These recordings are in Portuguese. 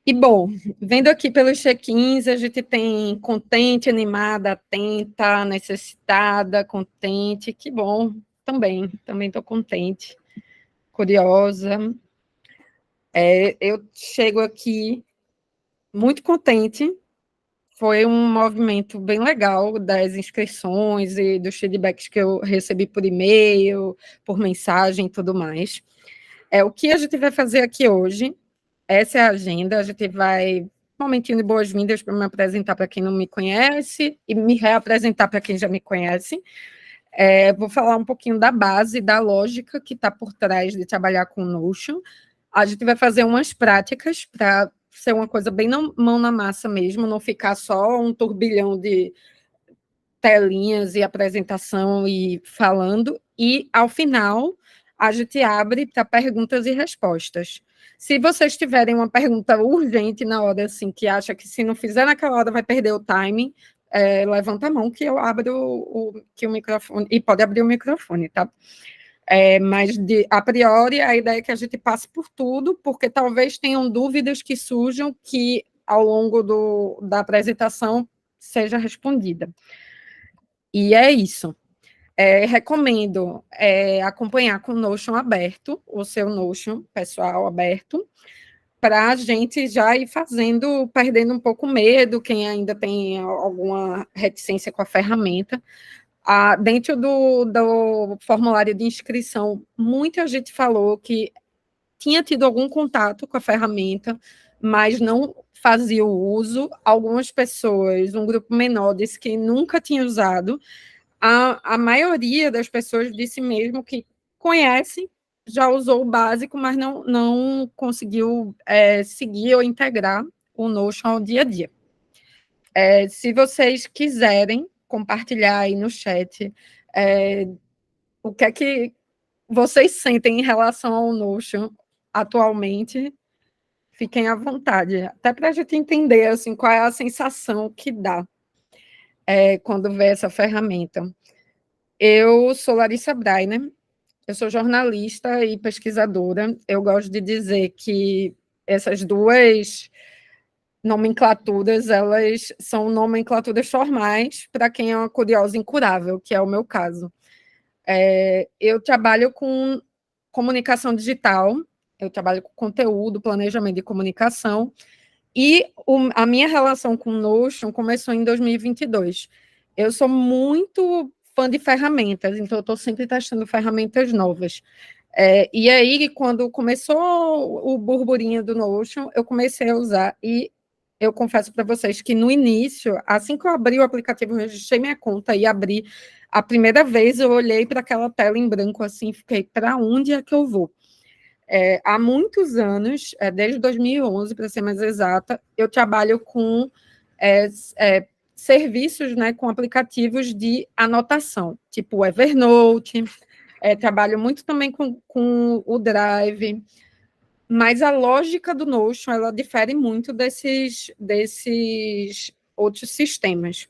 E bom, vendo aqui pelos check-ins, a gente tem contente, animada, atenta, necessitada, contente, que bom, também estou contente, curiosa. Eu chego aqui muito contente, foi um movimento bem legal das inscrições e dos feedbacks que eu recebi por e-mail, por mensagem e tudo mais. O que a gente vai fazer aqui hoje. Essa é a agenda, a gente vai um momentinho de boas-vindas para me apresentar para quem não me conhece e me reapresentar para quem já me conhece. Vou falar um pouquinho da base, da lógica que está por trás de trabalhar com o Notion. A gente vai fazer umas práticas para ser uma coisa bem mão na massa mesmo, não ficar só um turbilhão de telinhas e apresentação e falando, e ao final a gente abre para perguntas e respostas. Se vocês tiverem uma pergunta urgente na hora, assim, que acha que se não fizer naquela hora vai perder o timing, levanta a mão que eu abro o microfone, e pode abrir o microfone, tá? Mas, a priori, a ideia é que a gente passe por tudo, porque talvez tenham dúvidas que surjam que, ao longo da apresentação, seja respondida. E é isso. Recomendo acompanhar com o Notion aberto, o seu Notion pessoal aberto, para a gente já ir fazendo, perdendo um pouco o medo, quem ainda tem alguma reticência com a ferramenta. Dentro do formulário de inscrição, muita gente falou que tinha tido algum contato com a ferramenta, mas não fazia o uso. Algumas pessoas, um grupo menor, disse que nunca tinha usado. A maioria das pessoas disse mesmo que conhece, já usou o básico, mas não conseguiu seguir ou integrar o Notion ao dia a dia. Se vocês quiserem compartilhar aí no chat o que é que vocês sentem em relação ao Notion atualmente, fiquem à vontade, até para a gente entender assim, qual é a sensação que dá quando vê essa ferramenta. Eu sou Larissa Breiner, eu sou jornalista e pesquisadora. Eu gosto de dizer que essas duas nomenclaturas, elas são nomenclaturas formais para quem é uma curiosa incurável, que é o meu caso. Eu trabalho com comunicação digital, eu trabalho com conteúdo, planejamento de comunicação, e a minha relação com o Notion começou em 2022. Eu sou muito fã de ferramentas, então eu estou sempre testando ferramentas novas. E aí, quando começou o burburinho do Notion, eu comecei a usar, e eu confesso para vocês que no início, assim que eu abri o aplicativo, eu registrei minha conta e abri, a primeira vez eu olhei para aquela tela em branco assim, fiquei, para onde é que eu vou? Há muitos anos, desde 2011, para ser mais exata, eu trabalho com serviços, né, com aplicativos de anotação, tipo o Evernote, trabalho muito também com o Drive, mas a lógica do Notion, ela difere muito desses outros sistemas.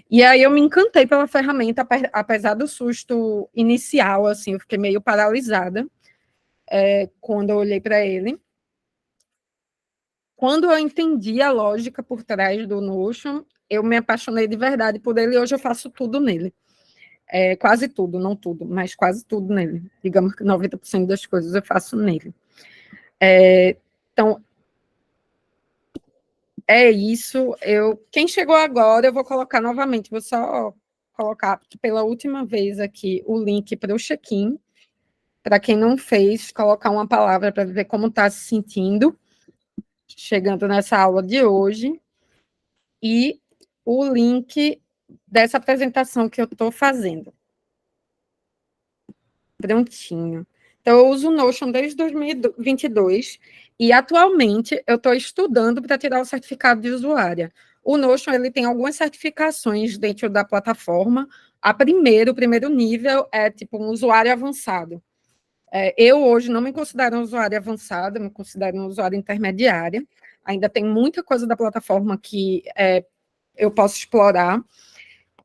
E aí eu me encantei pela ferramenta, apesar do susto inicial, assim, eu fiquei meio paralisada quando eu olhei para ele. Quando eu entendi a lógica por trás do Notion, eu me apaixonei de verdade por ele, e hoje eu faço tudo nele. Quase tudo, não tudo, mas quase tudo nele. Digamos que 90% das coisas eu faço nele. Então, é isso. Quem chegou agora, eu vou colocar novamente, vou só colocar pela última vez aqui o link para o check-in, para quem não fez, colocar uma palavra para ver como está se sentindo, chegando nessa aula de hoje, e o link dessa apresentação que eu estou fazendo. Prontinho. Então, eu uso o Notion desde 2022 e, atualmente, eu estou estudando para tirar o certificado de usuária. O Notion ele tem algumas certificações dentro da plataforma. O primeiro nível é tipo um usuário avançado. Eu, hoje, não me considero um usuário avançado, me considero um usuário intermediária. Ainda tem muita coisa da plataforma que eu posso explorar.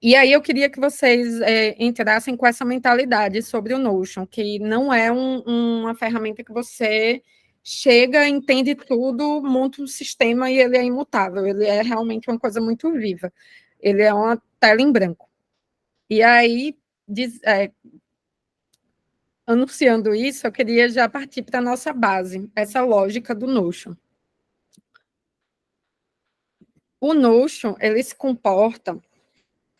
E aí eu queria que vocês entrassem com essa mentalidade sobre o Notion, que não é uma ferramenta que você chega, entende tudo, monta um sistema e ele é imutável. Ele é realmente uma coisa muito viva. Ele é uma tela em branco. E aí, anunciando isso, eu queria já partir para a nossa base, essa lógica do Notion. O Notion, ele se comporta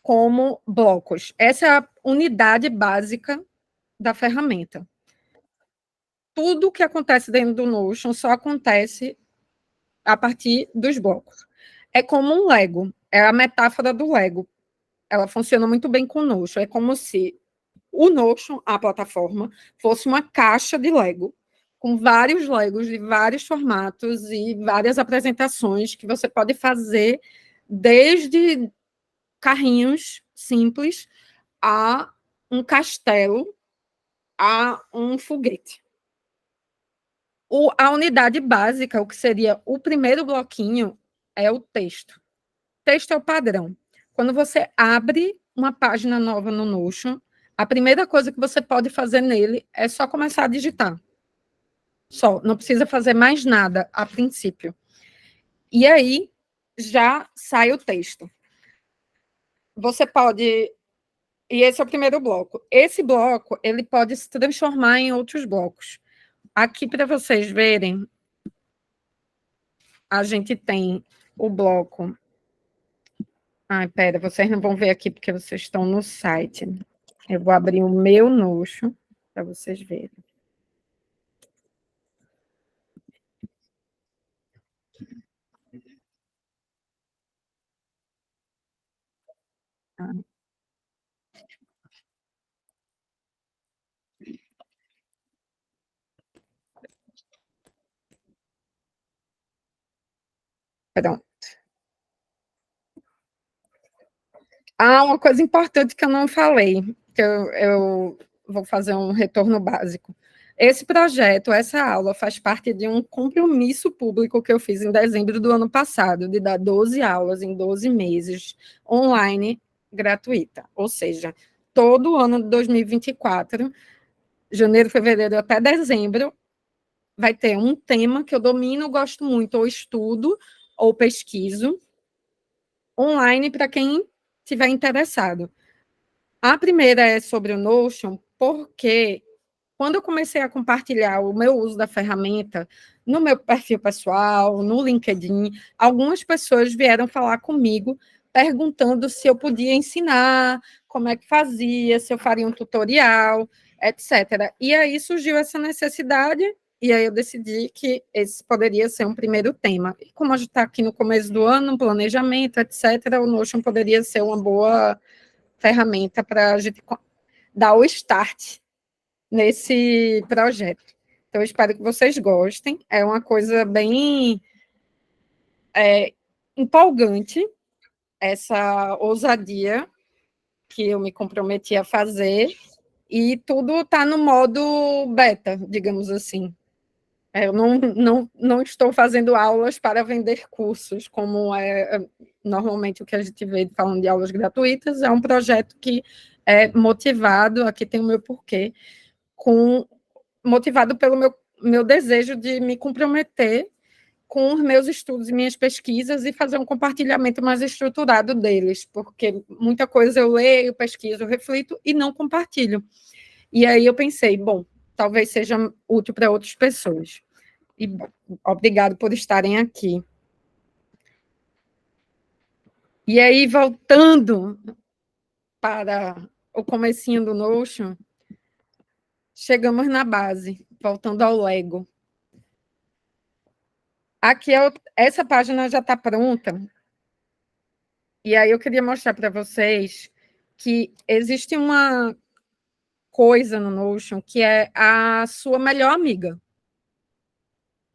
como blocos. Essa é a unidade básica da ferramenta. Tudo que acontece dentro do Notion só acontece a partir dos blocos. É como um Lego, é a metáfora do Lego. Ela funciona muito bem com o Notion. É como se o Notion, a plataforma, fosse uma caixa de Lego, com vários Legos de vários formatos e várias apresentações que você pode fazer desde carrinhos simples a um castelo, a um foguete. A unidade básica, o que seria o primeiro bloquinho, é o texto. Texto é o padrão. Quando você abre uma página nova no Notion, a primeira coisa que você pode fazer nele é só começar a digitar. Só, não precisa fazer mais nada a princípio. E aí já sai o texto. Você pode. E esse é o primeiro bloco. Esse bloco, ele pode se transformar em outros blocos. Aqui, para vocês verem, a gente tem o bloco. Ai, pera, vocês não vão ver aqui porque vocês estão no site. Eu vou abrir o meu Notion para vocês verem. Ah, perdão. Ah, uma coisa importante que eu não falei, que eu vou fazer um retorno básico. Esse projeto, essa aula, faz parte de um compromisso público que eu fiz em dezembro do ano passado, de dar 12 aulas em 12 meses, online, gratuita. Ou seja, todo o ano de 2024, janeiro, fevereiro até dezembro, vai ter um tema que eu domino, gosto muito, ou estudo, ou pesquiso, online para quem estiver interessado. A primeira é sobre o Notion, porque quando eu comecei a compartilhar o meu uso da ferramenta no meu perfil pessoal, no LinkedIn, algumas pessoas vieram falar comigo perguntando se eu podia ensinar, como é que fazia, se eu faria um tutorial, etc. E aí surgiu essa necessidade, e aí eu decidi que esse poderia ser um primeiro tema. E como a gente está aqui no começo do ano, planejamento, etc., o Notion poderia ser uma boa ferramenta para a gente dar o start nesse projeto. Então, eu espero que vocês gostem. É uma coisa bem empolgante, essa ousadia que eu me comprometi a fazer, e tudo está no modo beta, digamos assim. Eu não estou fazendo aulas para vender cursos, como é normalmente o que a gente vê falando de aulas gratuitas. É um projeto que é motivado, aqui tem o meu porquê, motivado pelo meu desejo de me comprometer com os meus estudos e minhas pesquisas e fazer um compartilhamento mais estruturado deles, porque muita coisa eu leio, pesquiso, reflito e não compartilho. E aí eu pensei, bom, talvez seja útil para outras pessoas. E obrigado por estarem aqui. E aí, voltando para o comecinho do Notion, chegamos na base, voltando ao Lego. Aqui, essa página já está pronta, e aí eu queria mostrar para vocês que existe uma coisa no Notion que é a sua melhor amiga.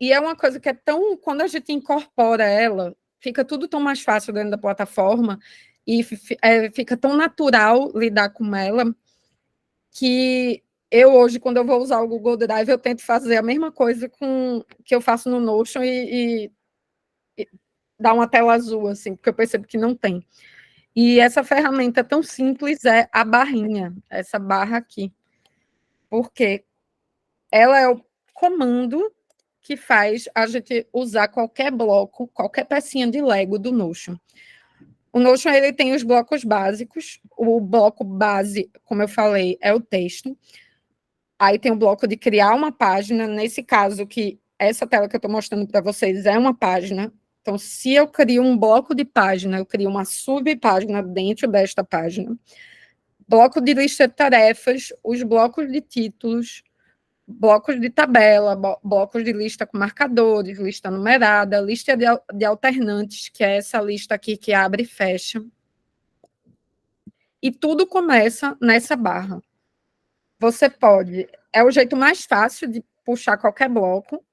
E é uma coisa que é tão... Quando a gente incorpora ela, fica tudo tão mais fácil dentro da plataforma e fica tão natural lidar com ela que eu hoje, quando eu vou usar o Google Drive, eu tento fazer a mesma coisa que eu faço no Notion e dar uma tela azul, assim, porque eu percebo que não tem. E essa ferramenta tão simples é a barrinha, essa barra aqui, porque ela é o comando que faz a gente usar qualquer bloco, qualquer pecinha de Lego do Notion. O Notion ele tem os blocos básicos, o bloco base, como eu falei, é o texto. Aí tem o bloco de criar uma página, nesse caso que essa tela que eu estou mostrando para vocês é uma página. Então, se eu crio um bloco de página, eu crio uma subpágina dentro desta página. Bloco de lista de tarefas, os blocos de títulos, blocos de tabela, blocos de lista com marcadores, lista numerada, lista de alternantes, que é essa lista aqui que abre e fecha. E tudo começa nessa barra. Você pode, é o jeito mais fácil de puxar qualquer bloco.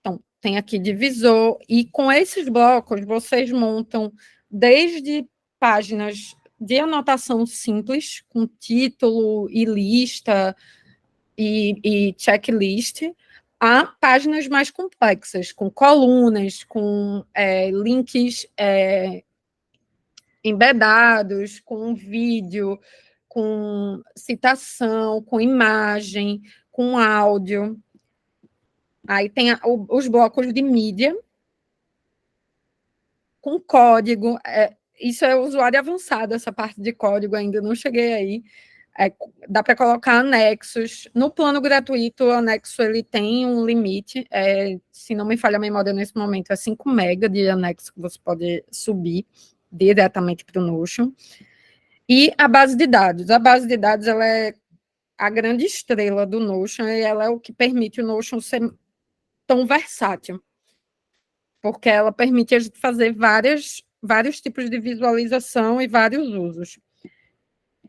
Então, tem aqui divisor, e com esses blocos vocês montam desde páginas de anotação simples, com título e lista e checklist, a páginas mais complexas, com colunas, com links embedados, com vídeo, com citação, com imagem, com áudio. Aí tem os blocos de mídia, com código. Isso é usuário avançado, essa parte de código ainda não cheguei aí. Dá para colocar anexos. No plano gratuito, o anexo ele tem um limite. Se não me falha a memória nesse momento, é 5 MB de anexo que você pode subir diretamente para o Notion. E a base de dados. A base de dados ela é a grande estrela do Notion, e ela é o que permite o Notion ser tão versátil, porque ela permite a gente fazer vários tipos de visualização e vários usos.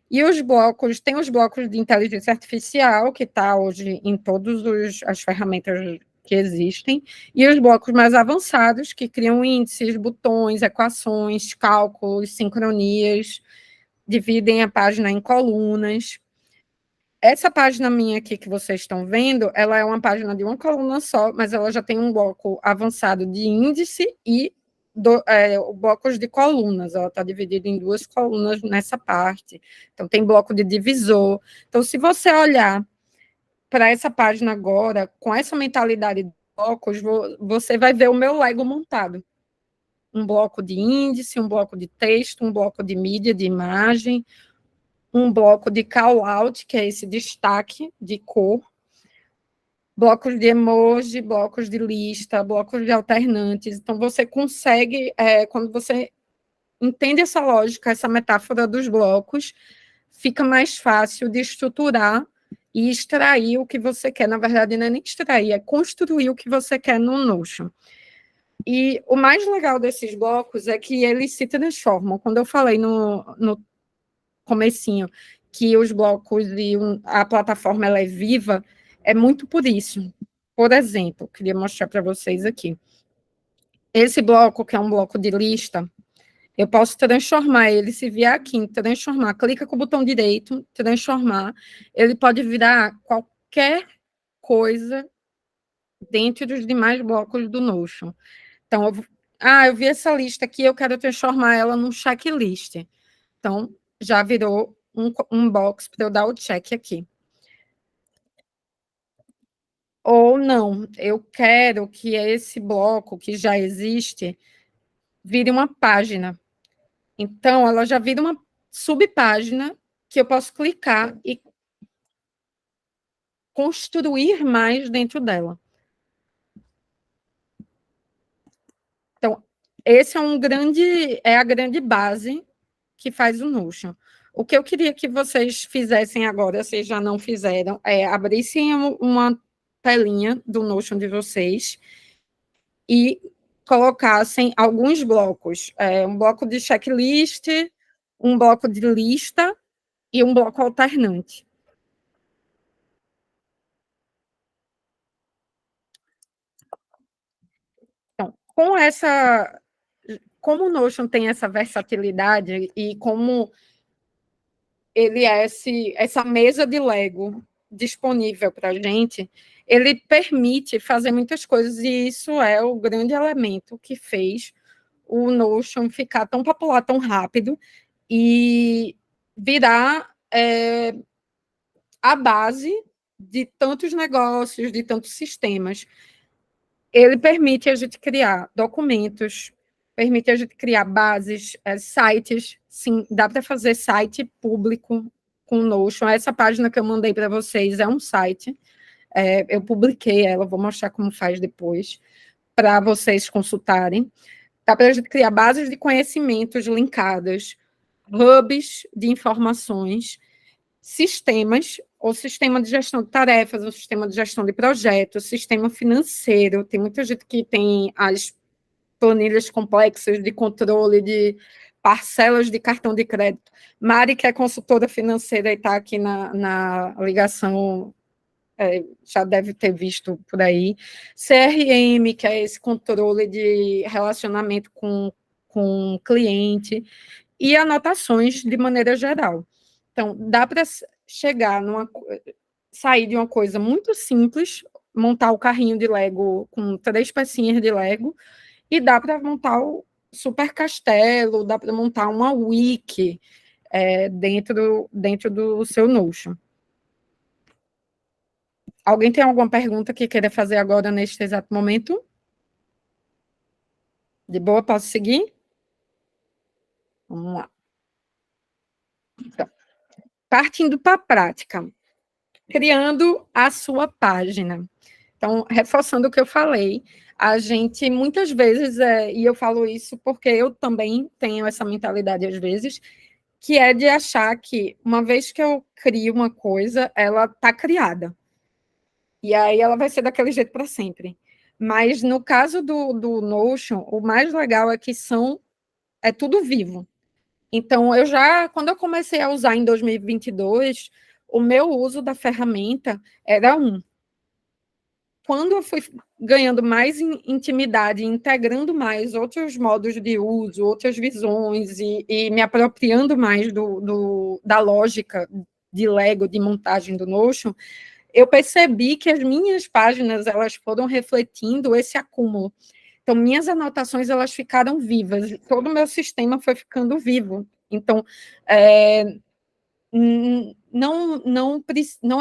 E os blocos, tem os blocos de inteligência artificial, que está hoje em todas as ferramentas que existem, e os blocos mais avançados, que criam índices, botões, equações, cálculos, sincronias, dividem a página em colunas. Essa página minha aqui que vocês estão vendo, ela é uma página de uma coluna só, mas ela já tem um bloco avançado de índice e blocos de colunas. Ela está dividida em 2 colunas nessa parte. Então, tem bloco de divisor. Então, se você olhar para essa página agora, com essa mentalidade de blocos, você vai ver o meu Lego montado. Um bloco de índice, um bloco de texto, um bloco de mídia, de imagem, um bloco de call-out, que é esse destaque de cor, blocos de emoji, blocos de lista, blocos de alternantes. Então, você consegue, quando você entende essa lógica, essa metáfora dos blocos, fica mais fácil de estruturar e extrair o que você quer. Na verdade, não é nem extrair, é construir o que você quer no Notion. E o mais legal desses blocos é que eles se transformam. Quando eu falei no comecinho que os blocos e a plataforma ela é viva, é muito por isso. Por exemplo, queria mostrar para vocês aqui. Esse bloco, que é um bloco de lista, eu posso transformar ele, se vier aqui em transformar, clica com o botão direito, transformar, ele pode virar qualquer coisa dentro dos demais blocos do Notion. Então, eu vi essa lista aqui, eu quero transformar ela num checklist. Então, já virou um box para eu dar o check aqui. Ou não, eu quero que esse bloco que já existe vire uma página. Então, ela já vira uma subpágina que eu posso clicar e construir mais dentro dela. Então, esse é a grande base que faz o Notion. O que eu queria que vocês fizessem agora, se já não fizeram, é abrissem uma telinha do Notion de vocês e colocassem alguns blocos. Um bloco de checklist, um bloco de lista e um bloco alternante. Então, como o Notion tem essa versatilidade e como ele é essa mesa de Lego disponível para a gente, ele permite fazer muitas coisas, e isso é o grande elemento que fez o Notion ficar tão popular tão rápido e virar a base de tantos negócios, de tantos sistemas. Ele permite a gente criar documentos, permite a gente criar bases, sites. Sim, dá para fazer site público com o Notion. Essa página que eu mandei para vocês é um site. Eu publiquei ela, vou mostrar como faz depois, para vocês consultarem. Dá para a gente criar bases de conhecimentos linkadas, hubs de informações, sistemas, ou sistema de gestão de tarefas, ou sistema de gestão de projetos, sistema financeiro. Tem muita gente que tem as planilhas complexas de controle de parcelas de cartão de crédito. Mari, que é consultora financeira e está aqui na ligação, já deve ter visto por aí. CRM, que é esse controle de relacionamento com cliente, e anotações de maneira geral. Então, dá para sair de uma coisa muito simples, montar o carrinho de Lego com 3 pecinhas de Lego, e dá para montar o super castelo, dá para montar uma wiki dentro do seu Notion. Alguém tem alguma pergunta que queira fazer agora, neste exato momento? De boa, posso seguir? Vamos lá. Então, partindo para a prática, criando a sua página. Então, reforçando o que eu falei, a gente muitas vezes, e eu falo isso porque eu também tenho essa mentalidade às vezes, que é de achar que uma vez que eu crio uma coisa, ela está criada. E aí ela vai ser daquele jeito para sempre. Mas no caso do Notion, o mais legal é que é tudo vivo. Então, quando eu comecei a usar em 2022, o meu uso da ferramenta era quando eu fui ganhando mais intimidade, integrando mais outros modos de uso, outras visões, e me apropriando mais da lógica de Lego, de montagem do Notion, eu percebi que as minhas páginas elas foram refletindo esse acúmulo. Então, minhas anotações elas ficaram vivas, todo o meu sistema foi ficando vivo. Então, não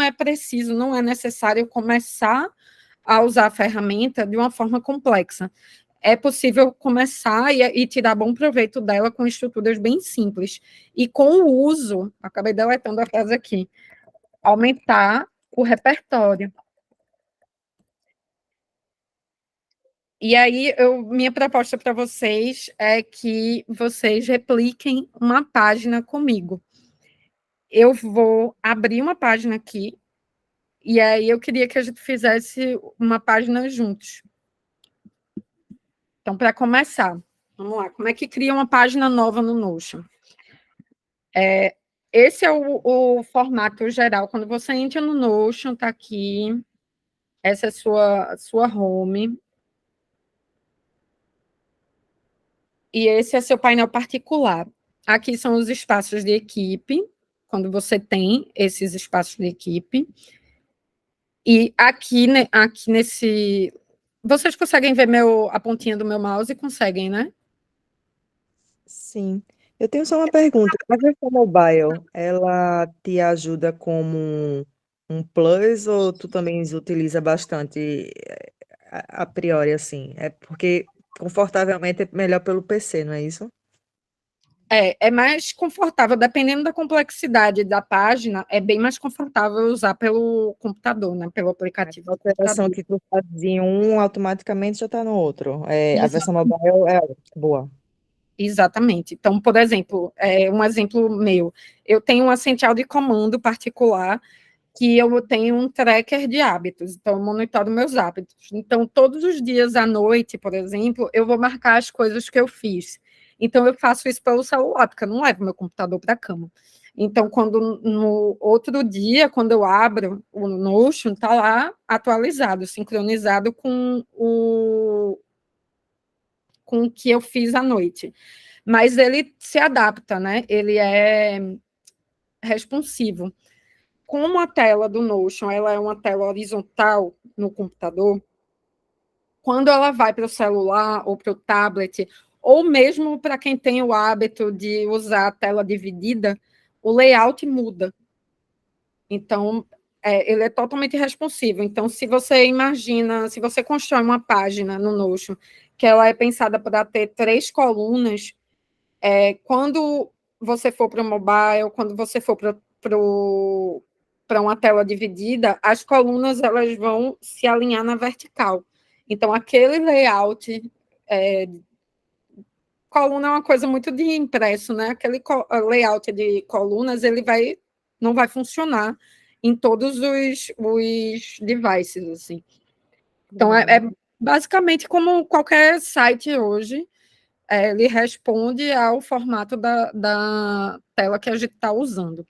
é preciso, não é necessário começar a usar a ferramenta de uma forma complexa. É possível começar e tirar bom proveito dela com estruturas bem simples. E com o uso, acabei deletando a frase aqui, aumentar o repertório. E aí, minha proposta para vocês é que vocês repliquem uma página comigo. Eu vou abrir uma página aqui, e aí eu queria que a gente fizesse uma página juntos. Então, para começar, vamos lá. Como é que cria uma página nova no Notion? Esse é o formato geral. Quando você entra no Notion, está aqui. Essa é a sua home. E esse é seu painel particular. Aqui são os espaços de equipe, quando você tem esses espaços de equipe. E aqui nesse... Vocês conseguem ver a pontinha do meu mouse? Conseguem, né? Sim. Eu tenho só uma pergunta. A versão mobile, ela te ajuda como um plus ou tu também utiliza bastante a priori assim? É porque confortavelmente é melhor pelo PC, não é isso? É mais confortável, dependendo da complexidade da página, é bem mais confortável usar pelo computador, né? Pelo aplicativo A do alteração computador. que tu faz em um, automaticamente já está no outro. A Exa- versão mobile é boa. Exatamente. Então, por exemplo, um exemplo meu, eu tenho uma central de comando particular que eu tenho um tracker de hábitos, então eu monitoro meus hábitos. Então, todos os dias à noite, por exemplo, eu vou marcar as coisas que eu fiz. Então, eu faço isso pelo celular, porque eu não levo meu computador para a cama. Então, quando no outro dia, quando eu abro o Notion, está lá atualizado, sincronizado com o que eu fiz à noite. Mas ele se adapta, né? Ele é responsivo. Como a tela do Notion ela é uma tela horizontal no computador, quando ela vai para o celular ou para o tablet, ou mesmo para quem tem o hábito de usar a tela dividida, o layout muda. Então, ele é totalmente responsivo. Então, se você imagina, se você constrói uma página no Notion, que ela é pensada para ter 3 colunas, quando você for para o mobile, quando você for para uma tela dividida, as colunas elas vão se alinhar na vertical. Então, aquele layout, coluna é uma coisa muito de impresso, né? Aquele layout de colunas, não vai funcionar em todos os devices, assim. Então, é basicamente como qualquer site hoje, ele responde ao formato da tela que a gente está usando.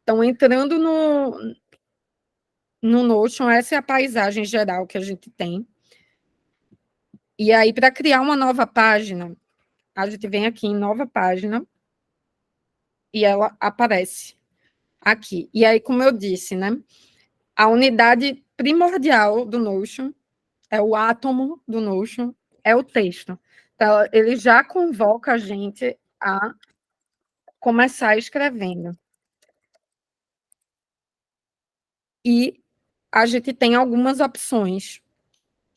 Então, entrando no Notion, essa é a paisagem geral que a gente tem. E aí, para criar uma nova página, a gente vem aqui em nova página e ela aparece aqui. E aí, como eu disse, né? A unidade primordial do Notion é o átomo do Notion, é o texto. Então, ele já convoca a gente a começar escrevendo. E a gente tem algumas opções.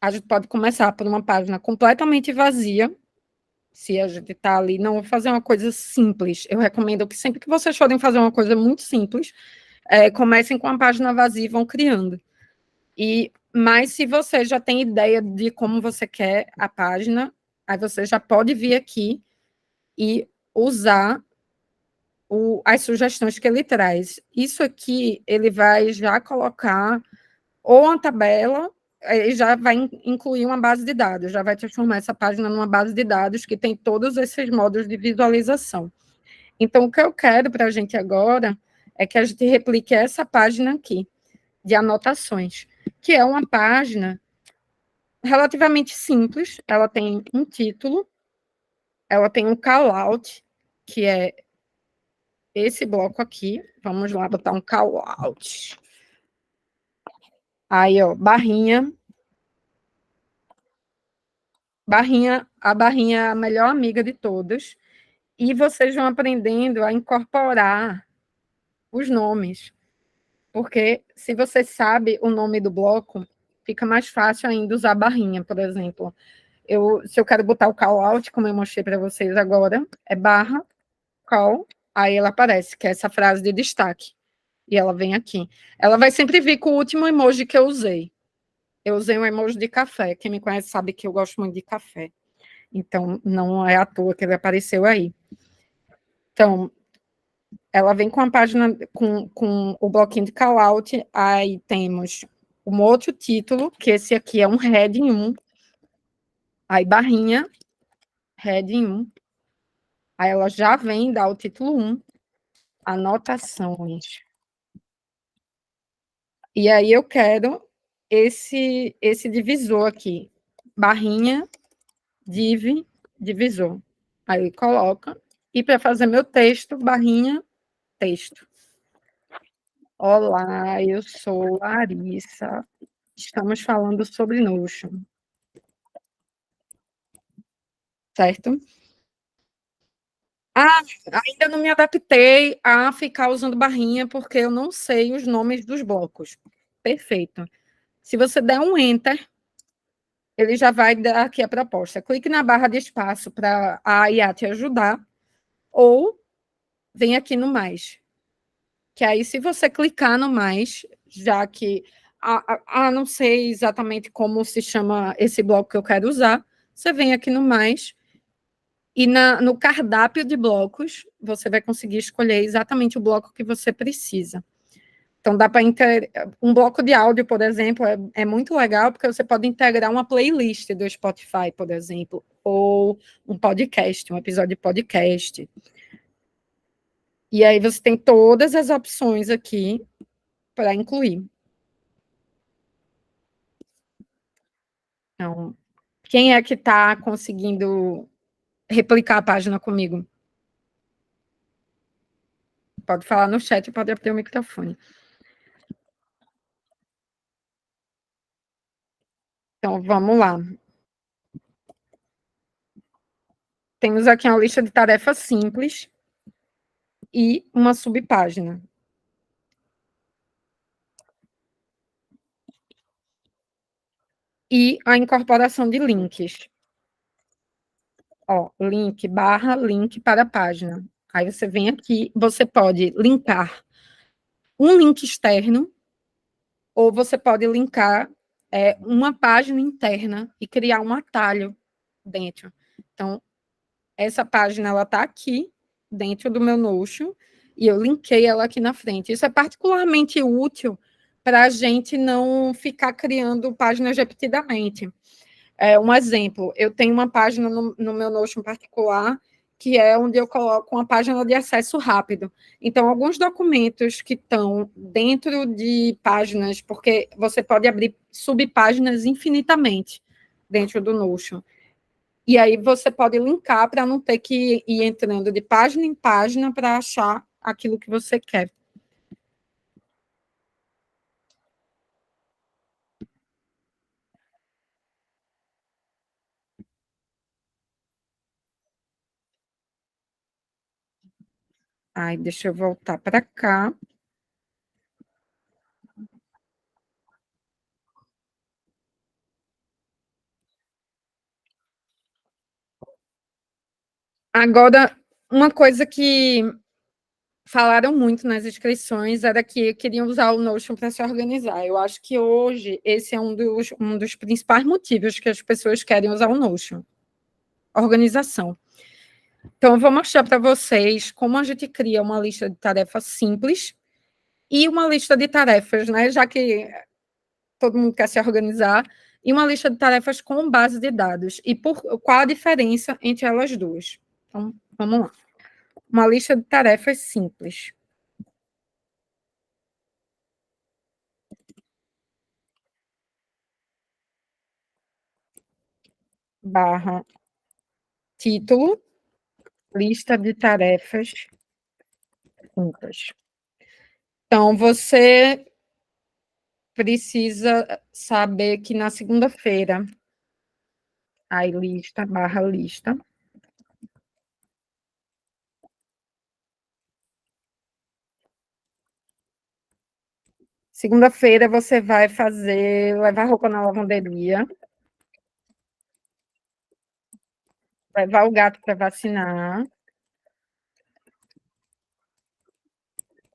A gente pode começar por uma página completamente vazia, se a gente está ali, não vou fazer uma coisa simples. Eu recomendo que sempre que vocês forem fazer uma coisa muito simples, comecem com a página vazia e vão criando. Mas se você já tem ideia de como você quer a página, aí você já pode vir aqui e usar as sugestões que ele traz. Isso aqui, ele vai já colocar ou uma tabela, ele já vai incluir uma base de dados, já vai transformar essa página numa base de dados que tem todos esses modos de visualização. Então, o que eu quero para a gente agora é que a gente replique essa página aqui, de anotações, que é uma página relativamente simples, ela tem um título, ela tem um call-out, que é esse bloco aqui. Vamos lá botar um call-out. Aí, ó, barrinha, a barrinha é a melhor amiga de todas, e vocês vão aprendendo a incorporar os nomes, porque se você sabe o nome do bloco, fica mais fácil ainda usar a barrinha, por exemplo. Se eu quero botar o call out, como eu mostrei para vocês agora, é barra, call, aí ela aparece, que é essa frase de destaque, e ela vem aqui. Ela vai sempre vir com o último emoji que eu usei. Eu usei um emoji de café, quem me conhece sabe que eu gosto muito de café. Então, não é à toa que ele apareceu aí. Então, ela vem com a página, com o bloquinho de call-out, aí temos um outro título, que esse aqui é um heading 1, aí barrinha, heading 1, aí ela já vem dar o título 1, anotações. E aí eu quero esse divisor aqui, barrinha, divisor. Aí coloca, e para fazer meu texto, barrinha, texto. Olá, eu sou Larissa. Estamos falando sobre Notion, certo? Ah, ainda não me adaptei a ficar usando barrinha, porque eu não sei os nomes dos blocos. Perfeito. Se você der um Enter, ele já vai dar aqui a proposta. Clique na barra de espaço para a IA te ajudar, ou vem aqui no mais. Que aí, se você clicar no mais, já que não sei exatamente como se chama esse bloco que eu quero usar, você vem aqui no mais e no cardápio de blocos, você vai conseguir escolher exatamente o bloco que você precisa. Então, dá para um bloco de áudio, por exemplo, é muito legal, porque você pode integrar uma playlist do Spotify, por exemplo, ou um podcast, um episódio de podcast. E aí você tem todas as opções aqui para incluir. Então, quem é que está conseguindo replicar a página comigo? Pode falar no chat, pode abrir o microfone. Então, vamos lá. Temos aqui uma lista de tarefas simples e uma subpágina. E a incorporação de links. Ó, link barra link para a página. Aí você vem aqui, você pode linkar um link externo ou você pode linkar uma página interna e criar um atalho dentro. Então, essa página ela está aqui dentro do meu Notion e eu linkei ela aqui na frente. Isso é particularmente útil para a gente não ficar criando páginas repetidamente. Um exemplo, eu tenho uma página no meu Notion particular, que é onde eu coloco uma página de acesso rápido. Então, alguns documentos que estão dentro de páginas, porque você pode abrir subpáginas infinitamente dentro do Notion. E aí você pode linkar para não ter que ir entrando de página em página para achar aquilo que você quer. Aí, deixa eu voltar para cá. Agora, uma coisa que falaram muito nas inscrições era que queriam usar o Notion para se organizar. Eu acho que hoje esse é um dos principais motivos que as pessoas querem usar o Notion. Organização. Então, eu vou mostrar para vocês como a gente cria uma lista de tarefas simples e uma lista de tarefas, né? Já que todo mundo quer se organizar, e uma lista de tarefas com base de dados. E qual a diferença entre elas duas? Então, vamos lá. Uma lista de tarefas simples. Barra título, lista de tarefas simples. Então, você precisa saber que na segunda-feira, aí lista, barra lista. Segunda-feira você vai levar roupa na lavanderia, levar o gato para vacinar,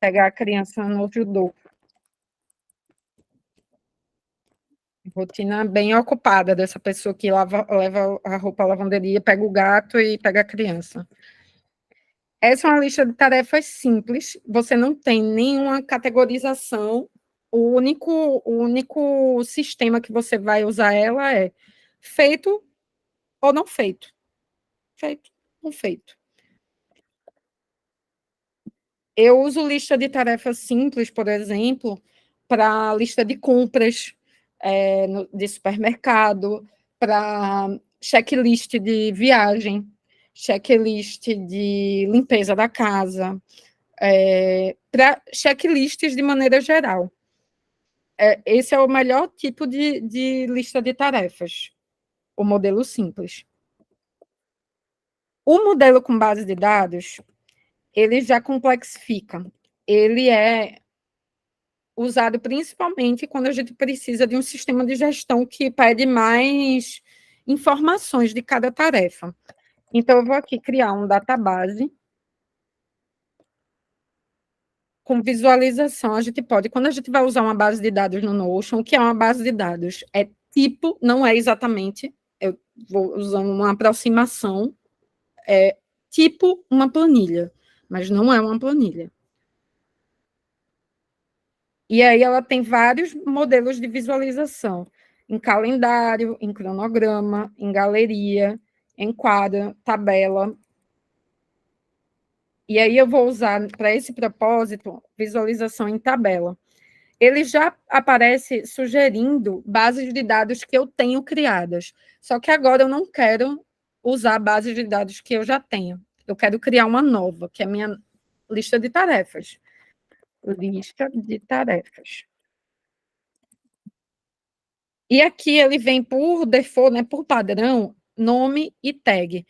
pegar a criança no judô. Rotina bem ocupada dessa pessoa que leva a roupa à lavanderia, pega o gato e pega a criança. Essa é uma lista de tarefas simples, você não tem nenhuma categorização, o único sistema que você vai usar ela é feito ou não feito. Feito ou feito. Eu uso lista de tarefas simples, por exemplo, para lista de compras de supermercado, para checklist de viagem, checklist de limpeza da casa, para checklists de maneira geral. Esse é o melhor tipo de lista de tarefas, o modelo simples. O modelo com base de dados, ele já complexifica. Ele é usado principalmente quando a gente precisa de um sistema de gestão que pede mais informações de cada tarefa. Então, eu vou aqui criar um database com visualização. A gente pode, quando a gente vai usar uma base de dados no Notion, o que é uma base de dados? É tipo, não é exatamente, eu vou usando uma aproximação, é tipo uma planilha, mas não é uma planilha. E aí ela tem vários modelos de visualização, em calendário, em cronograma, em galeria, em quadra, tabela. E aí eu vou usar, para esse propósito, visualização em tabela. Ele já aparece sugerindo bases de dados que eu tenho criadas. Só que agora eu não quero usar bases de dados que eu já tenho. Eu quero criar uma nova, que é a minha lista de tarefas. Lista de tarefas. E aqui ele vem por default, né, por padrão, nome e tag.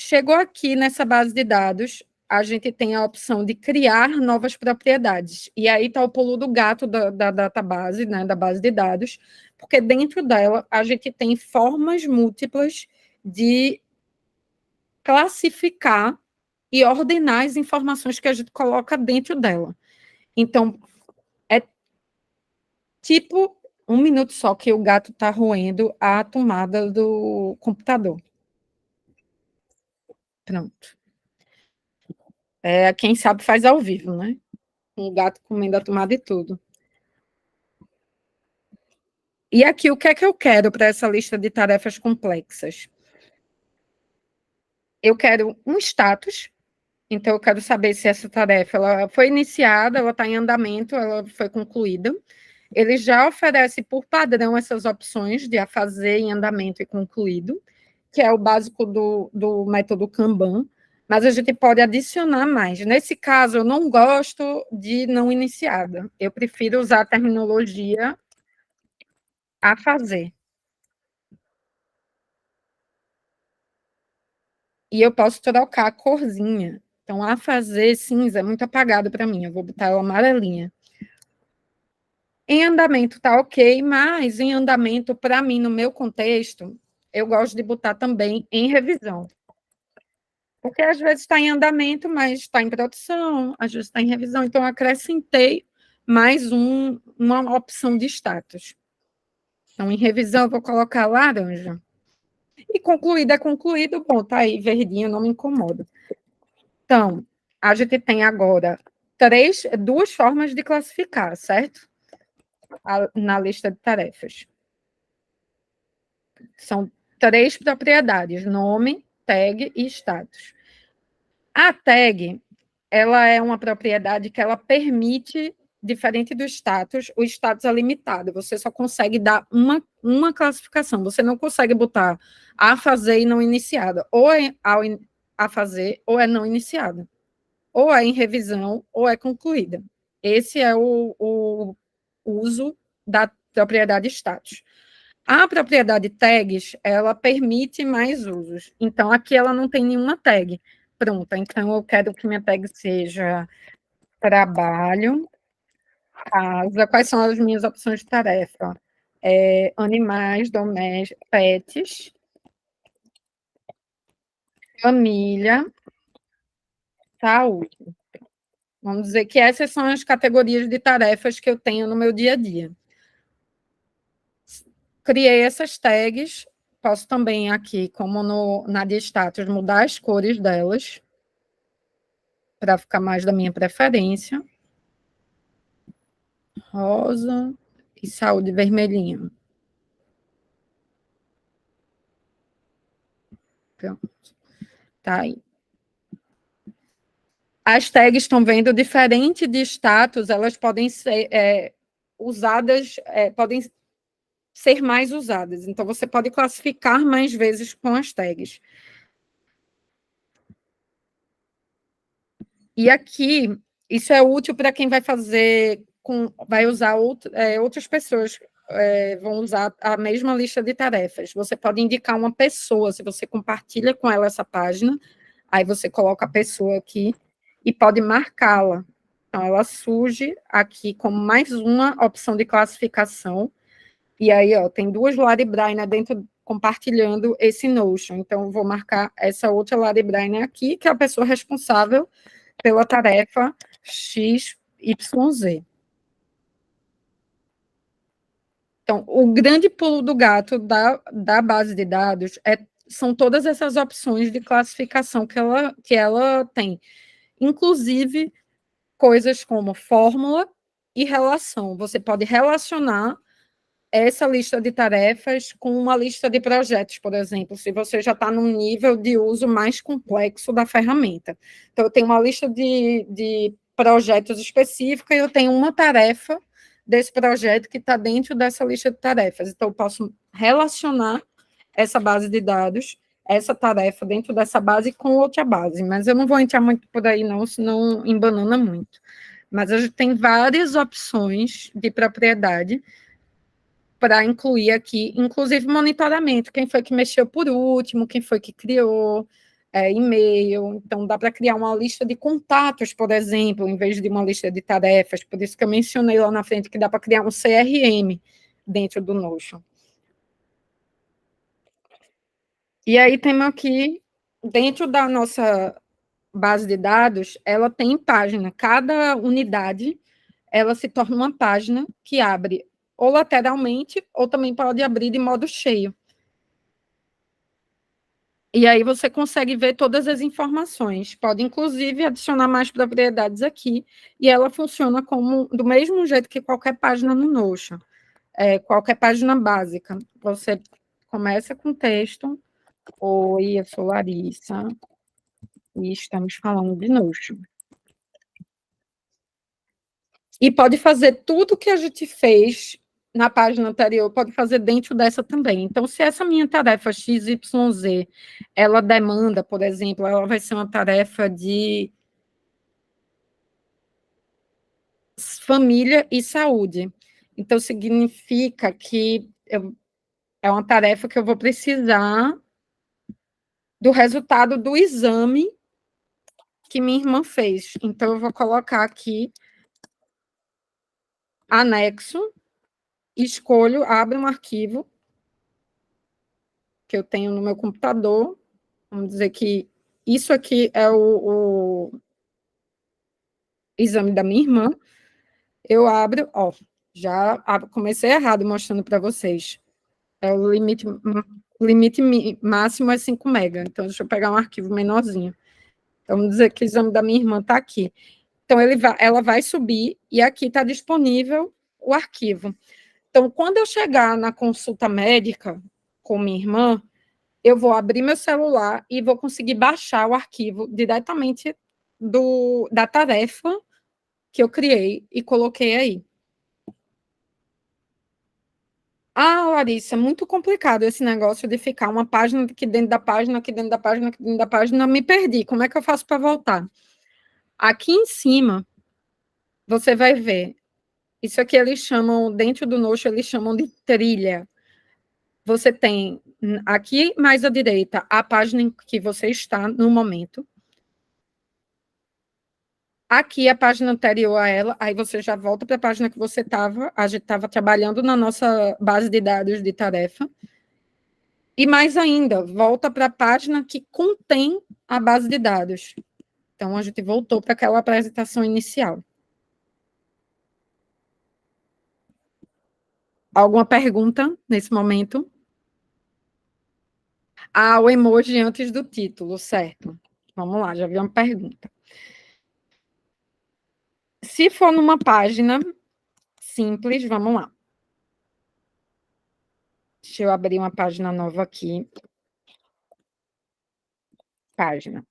chegou aqui nessa base de dados, a gente tem a opção de criar novas propriedades. E aí está o pulo do gato da database, né, da base de dados, porque dentro dela a gente tem formas múltiplas de classificar e ordenar as informações que a gente coloca dentro dela. Então, é tipo um minuto só que o gato está roendo a tomada do computador. Pronto. Quem sabe faz ao vivo, né? Um gato comendo a tomada e tudo. E aqui, o que é que eu quero para essa lista de tarefas complexas? Eu quero um status, então eu quero saber se essa tarefa ela foi iniciada, ela está em andamento, ela foi concluída. Ele já oferece por padrão essas opções de a fazer em andamento e concluído, que é o básico do método Kanban, mas a gente pode adicionar mais. Nesse caso, eu não gosto de não iniciada. Eu prefiro usar a terminologia a fazer. E eu posso trocar a corzinha. Então, a fazer cinza é muito apagado para mim. Eu vou botar ela amarelinha. Em andamento tá ok, mas em andamento, para mim, no meu contexto, eu gosto de botar também em revisão. Porque às vezes está em andamento, mas está em produção, às vezes está em revisão. Então, eu acrescentei mais uma opção de status. Então, em revisão, eu vou colocar laranja. E concluído é concluído, bom, tá aí, verdinho, não me incomoda. Então, a gente tem agora duas formas de classificar, certo? Na lista de tarefas. São 3 propriedades: nome, tag e status. A tag, ela é uma propriedade que ela permite, diferente do status, o status é limitado, você só consegue dar uma classificação, você não consegue botar a fazer e não iniciada, ou é a fazer ou é não iniciada, ou é em revisão ou é concluída. Esse é o uso da propriedade status. A propriedade tags, ela permite mais usos. Então, aqui ela não tem nenhuma tag pronta. Então, eu quero que minha tag seja trabalho, casa. Quais são as minhas opções de tarefa? Animais domésticos, pets, família, saúde. Vamos dizer que essas são as categorias de tarefas que eu tenho no meu dia a dia. Criei essas tags, posso também aqui, como na de status, mudar as cores delas, para ficar mais da minha preferência. Rosa e saúde vermelhinha. Pronto. Tá aí. As tags estão vendo, diferente de status, elas podem ser usadas, podem ser mais usadas. Então, você pode classificar mais vezes com as tags. E aqui, isso é útil para quem vai fazer, vai usar outras pessoas, vão usar a mesma lista de tarefas. Você pode indicar uma pessoa, se você compartilha com ela essa página, aí você coloca a pessoa aqui e pode marcá-la. Então, ela surge aqui como mais uma opção de classificação. E aí, ó, tem 2 Lari Brainer dentro, compartilhando esse Notion. Então, eu vou marcar essa outra Lari Brainer aqui, que é a pessoa responsável pela tarefa XYZ. Então, o grande pulo do gato da base de dados são todas essas opções de classificação que ela tem. Inclusive, coisas como fórmula e relação. Você pode relacionar essa lista de tarefas com uma lista de projetos, por exemplo, se você já está num nível de uso mais complexo da ferramenta. Então, eu tenho uma lista de projetos específica e eu tenho uma tarefa desse projeto que está dentro dessa lista de tarefas. Então, eu posso relacionar essa base de dados, essa tarefa dentro dessa base com outra base, mas eu não vou entrar muito por aí não, senão embanana muito. Mas a gente tem várias opções de propriedade para incluir aqui, inclusive monitoramento, quem foi que mexeu por último, quem foi que criou, e-mail, então dá para criar uma lista de contatos, por exemplo, em vez de uma lista de tarefas, por isso que eu mencionei lá na frente que dá para criar um CRM dentro do Notion. E aí temos aqui, dentro da nossa base de dados, ela tem página, cada unidade, ela se torna uma página que abre ou lateralmente, ou também pode abrir de modo cheio. E aí você consegue ver todas as informações. Pode, inclusive, adicionar mais propriedades aqui, e ela funciona como do mesmo jeito que qualquer página no Notion, qualquer página básica. Você começa com texto. Oi, eu sou Larissa, e estamos falando de Notion. E pode fazer tudo que a gente fez na página anterior, pode fazer dentro dessa também. Então, se essa minha tarefa XYZ, ela demanda, por exemplo, ela vai ser uma tarefa de família e saúde. Então, significa que é uma tarefa que eu vou precisar do resultado do exame que minha irmã fez. Então, eu vou colocar aqui anexo, escolho, abro um arquivo que eu tenho no meu computador. Vamos dizer que isso aqui é o exame da minha irmã. Eu abro, ó, já comecei errado mostrando para vocês. É o limite máximo é 5 mega. Então, deixa eu pegar um arquivo menorzinho. Então, vamos dizer que o exame da minha irmã está aqui. Então, ela vai subir e aqui está disponível o arquivo. Então, quando eu chegar na consulta médica com minha irmã, eu vou abrir meu celular e vou conseguir baixar o arquivo diretamente da tarefa que eu criei e coloquei aí. Ah, Larissa, é muito complicado esse negócio de ficar uma página aqui dentro da página, aqui dentro da página, aqui dentro da página, me perdi. Como é que eu faço para voltar? Aqui em cima, você vai ver. Isso aqui eles chamam, dentro do Notion, eles chamam de trilha. Você tem aqui mais à direita a página em que você está no momento. Aqui a página anterior a ela, aí você já volta para a página que você estava, a gente estava trabalhando na nossa base de dados de tarefa. E mais ainda, volta para a página que contém a base de dados. Então, a gente voltou para aquela apresentação inicial. Alguma pergunta nesse momento? Ah, o emoji antes do título, certo. Vamos lá, já vi uma pergunta. Se for numa página simples, vamos lá. Deixa eu abrir uma página nova aqui. Página.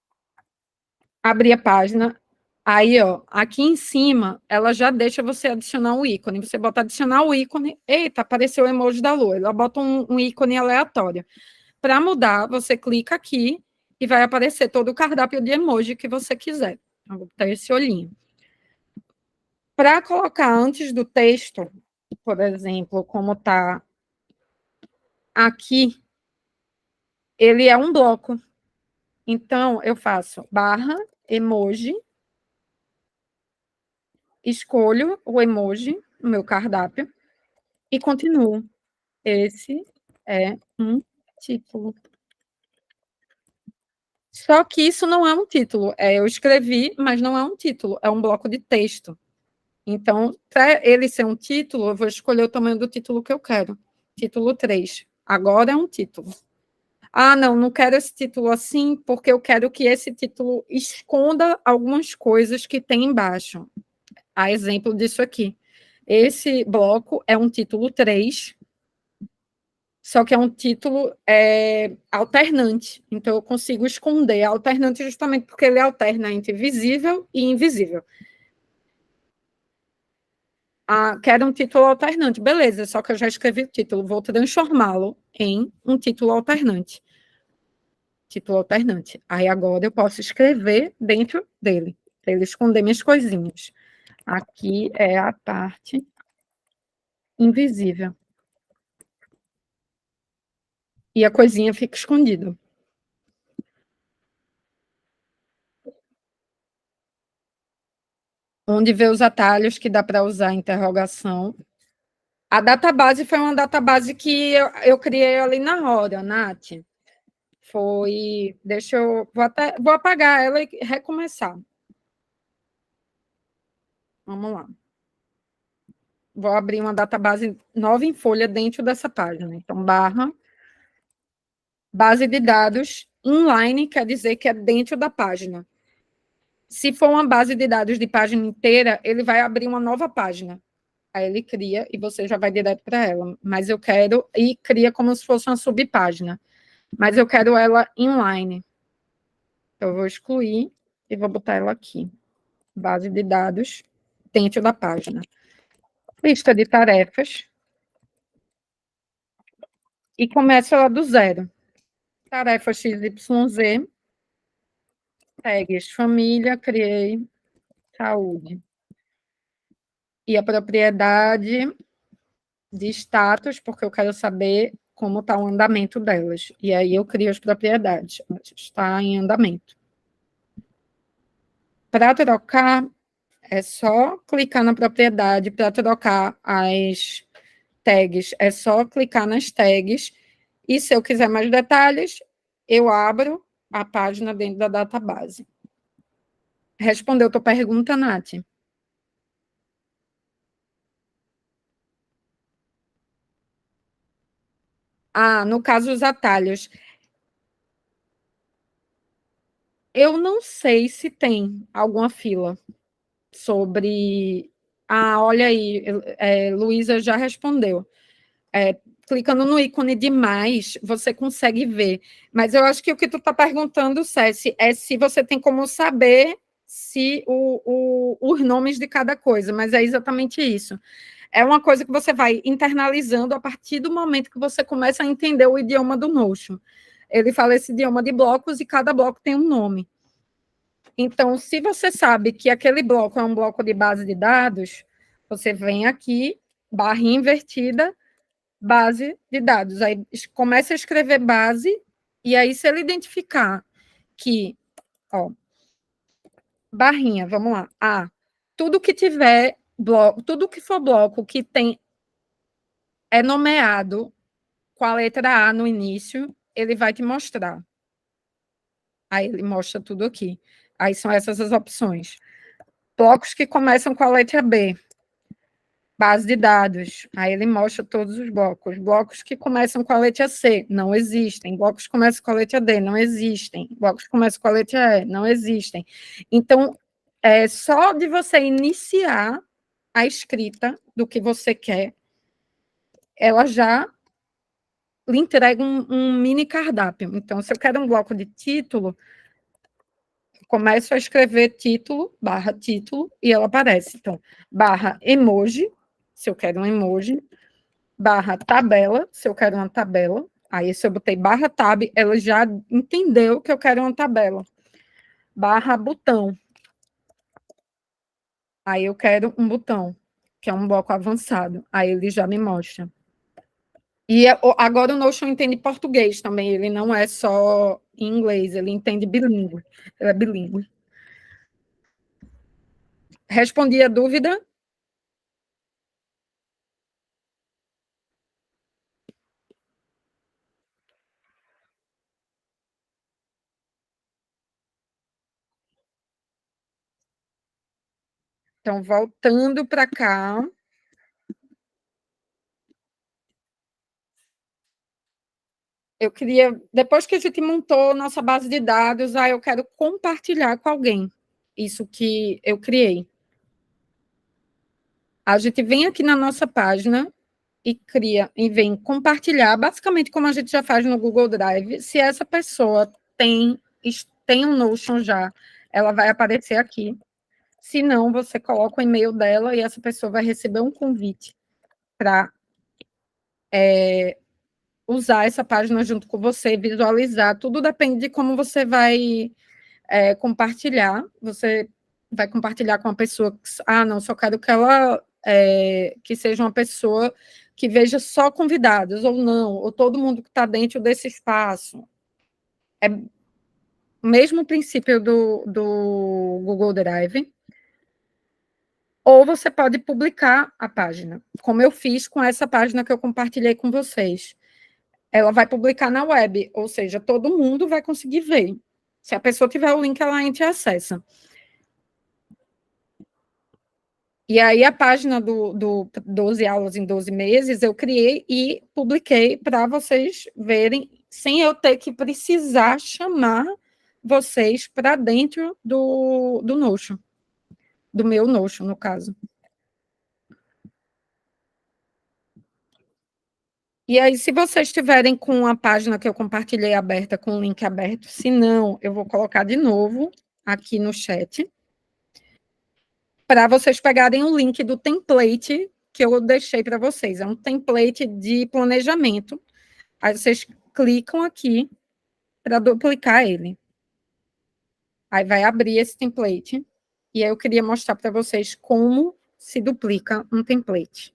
Abrir a página. Aí, ó, aqui em cima, ela já deixa você adicionar um ícone. Você bota adicionar o ícone. Eita, apareceu o emoji da lua. Ela bota um ícone aleatório. Para mudar, você clica aqui e vai aparecer todo o cardápio de emoji que você quiser. Eu vou botar esse olhinho. Para colocar antes do texto, por exemplo, como está aqui, ele é um bloco. Então, eu faço barra, emoji, escolho o emoji no meu cardápio e continuo. Esse é um título. Só que isso não é um título. Eu escrevi, mas não é um título, é um bloco de texto. Então, para ele ser um título, eu vou escolher o tamanho do título que eu quero. Título 3. Agora é um título. Ah, não quero esse título assim, porque eu quero que esse título esconda algumas coisas que tem embaixo. A exemplo disso aqui. Esse bloco é um título 3, só que é um título alternante. Então, eu consigo esconder alternante justamente porque ele alterna entre visível e invisível. Ah, quero um título alternante. Beleza, só que eu já escrevi o título. Vou transformá-lo em um título alternante. Título alternante. Aí agora eu posso escrever dentro dele, para ele esconder minhas coisinhas. Aqui é a parte invisível. E a coisinha fica escondida. onde vê os atalhos que dá para usar interrogação. A database foi uma database que eu criei ali na hora, Nath. Foi. Deixa eu. Vou apagar ela e recomeçar. Vamos lá. Vou abrir uma database nova em folha dentro dessa página. Então, barra. Base de dados inline quer dizer que é dentro da página. Se for uma base de dados de página inteira, ele vai abrir uma nova página. Aí ele cria e você já vai direto para ela. Mas eu quero, e cria como se fosse uma subpágina. Mas eu quero ela inline. Então, eu vou excluir e vou botar ela aqui. Base de dados dentro da página. Lista de tarefas. E começo ela do zero. Tarefa XYZ. Tags família, criei, saúde. E a propriedade de status, porque eu quero saber como está o andamento delas. E aí eu crio as propriedades. Está em andamento. Para trocar, é só clicar na propriedade. Para trocar as tags, é só clicar nas tags. E se eu quiser mais detalhes, eu abro a página dentro da database. Respondeu tua pergunta, Nath? Ah, no caso, os atalhos. Eu não sei se tem alguma fila sobre. Ah, olha aí, Luísa já respondeu. Clicando no ícone de mais, você consegue ver. Mas eu acho que o que tu está perguntando, Ceci, é se você tem como saber se os nomes de cada coisa, mas é exatamente isso. É uma coisa que você vai internalizando a partir do momento que você começa a entender o idioma do Notion. Ele fala esse idioma de blocos e cada bloco tem um nome. Então, se você sabe que aquele bloco é um bloco de base de dados, você vem aqui, barrinha invertida, base de dados. Aí começa a escrever base, e aí se ele identificar que, ó, barrinha, vamos lá, tudo que tiver bloco, tudo que for bloco que tem é nomeado com a letra A no início, ele vai te mostrar. Aí ele mostra tudo aqui. Aí são essas as opções. Blocos que começam com a letra B, base de dados. Aí ele mostra todos os blocos. Blocos que começam com a letra C, não existem. Blocos que começam com a letra D, não existem. Blocos que começam com a letra E, não existem. Então, é só de você iniciar a escrita do que você quer, ela já lhe entrega um mini cardápio. Então, se eu quero um bloco de título, começo a escrever título, barra título, e ela aparece. Então, barra emoji, se eu quero um emoji, barra tabela, se eu quero uma tabela. Aí, se eu botei barra tab, ela já entendeu que eu quero uma tabela. Barra botão. Aí, eu quero um botão, que é um bloco avançado. Aí, ele já me mostra. E agora o Notion entende português também, ele não é só em inglês, ele entende bilíngue. Ele é bilíngue. Respondi a dúvida? Então, voltando para cá. Eu queria, depois que a gente montou nossa base de dados, eu quero compartilhar com alguém isso que eu criei. A gente vem aqui na nossa página e cria, e vem compartilhar, basicamente como a gente já faz no Google Drive. Se essa pessoa tem um Notion já, ela vai aparecer aqui. Se não, você coloca o e-mail dela e essa pessoa vai receber um convite para usar essa página junto com você, visualizar. Tudo depende de como você vai compartilhar. Você vai compartilhar com uma pessoa que, não, só quero que ela que seja uma pessoa que veja só convidados, ou não, ou todo mundo que está dentro desse espaço. É o mesmo princípio do Google Drive. Ou você pode publicar a página, como eu fiz com essa página que eu compartilhei com vocês. Ela vai publicar na web, ou seja, todo mundo vai conseguir ver. Se a pessoa tiver o link, ela entra e acessa. E aí, a página do 12 aulas em 12 meses, eu criei e publiquei para vocês verem, sem eu ter que precisar chamar vocês para dentro do Notion, do meu Notion, no caso. E aí, se vocês estiverem com a página que eu compartilhei aberta, com o link aberto, se não, eu vou colocar de novo aqui no chat, para vocês pegarem o link do template que eu deixei para vocês. É um template de planejamento. Aí vocês clicam aqui para duplicar ele. Aí vai abrir esse template. E aí eu queria mostrar para vocês como se duplica um template.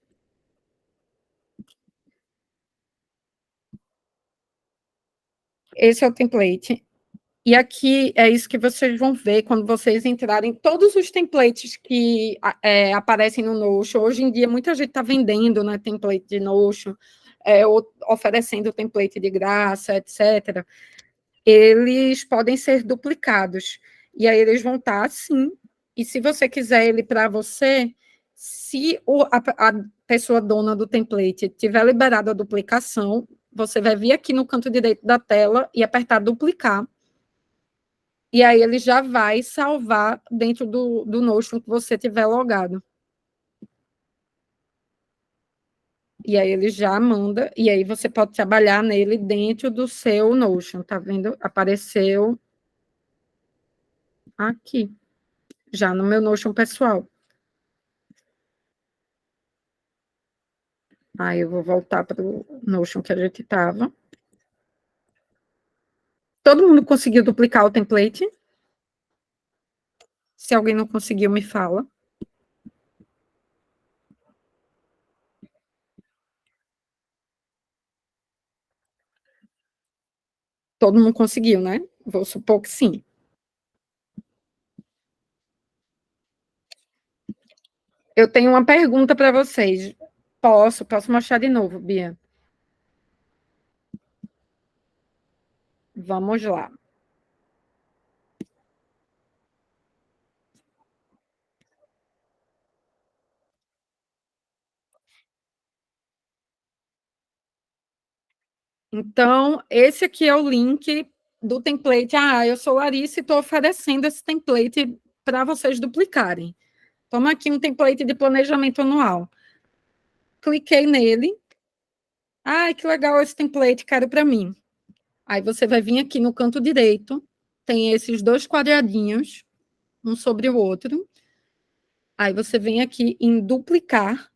Esse é o template. E aqui é isso que vocês vão ver quando vocês entrarem. Todos os templates que aparecem no Notion. Hoje em dia, muita gente está vendendo, né, template de Notion, ou oferecendo template de graça, etc. Eles podem ser duplicados. E aí eles vão estar assim. E se você quiser ele para você, se a pessoa dona do template tiver liberado a duplicação, você vai vir aqui no canto direito da tela e apertar duplicar. E aí ele já vai salvar dentro do Notion que você tiver logado. E aí ele já manda, e aí você pode trabalhar nele dentro do seu Notion, tá vendo? Apareceu aqui, já no meu Notion pessoal. Aí eu vou voltar para o Notion que a gente estava. Todo mundo conseguiu duplicar o template? Se alguém não conseguiu, me fala. Todo mundo conseguiu, né? Vou supor que sim. Eu tenho uma pergunta para vocês. Posso mostrar de novo, Bia? Vamos lá. Então, esse aqui é o link do template. Ah, eu sou Larissa e estou oferecendo esse template para vocês duplicarem. Toma aqui um template de planejamento anual. Cliquei nele. Ai, que legal esse template, quero para mim. Aí você vai vir aqui no canto direito, tem esses dois quadradinhos, um sobre o outro. Aí você vem aqui em duplicar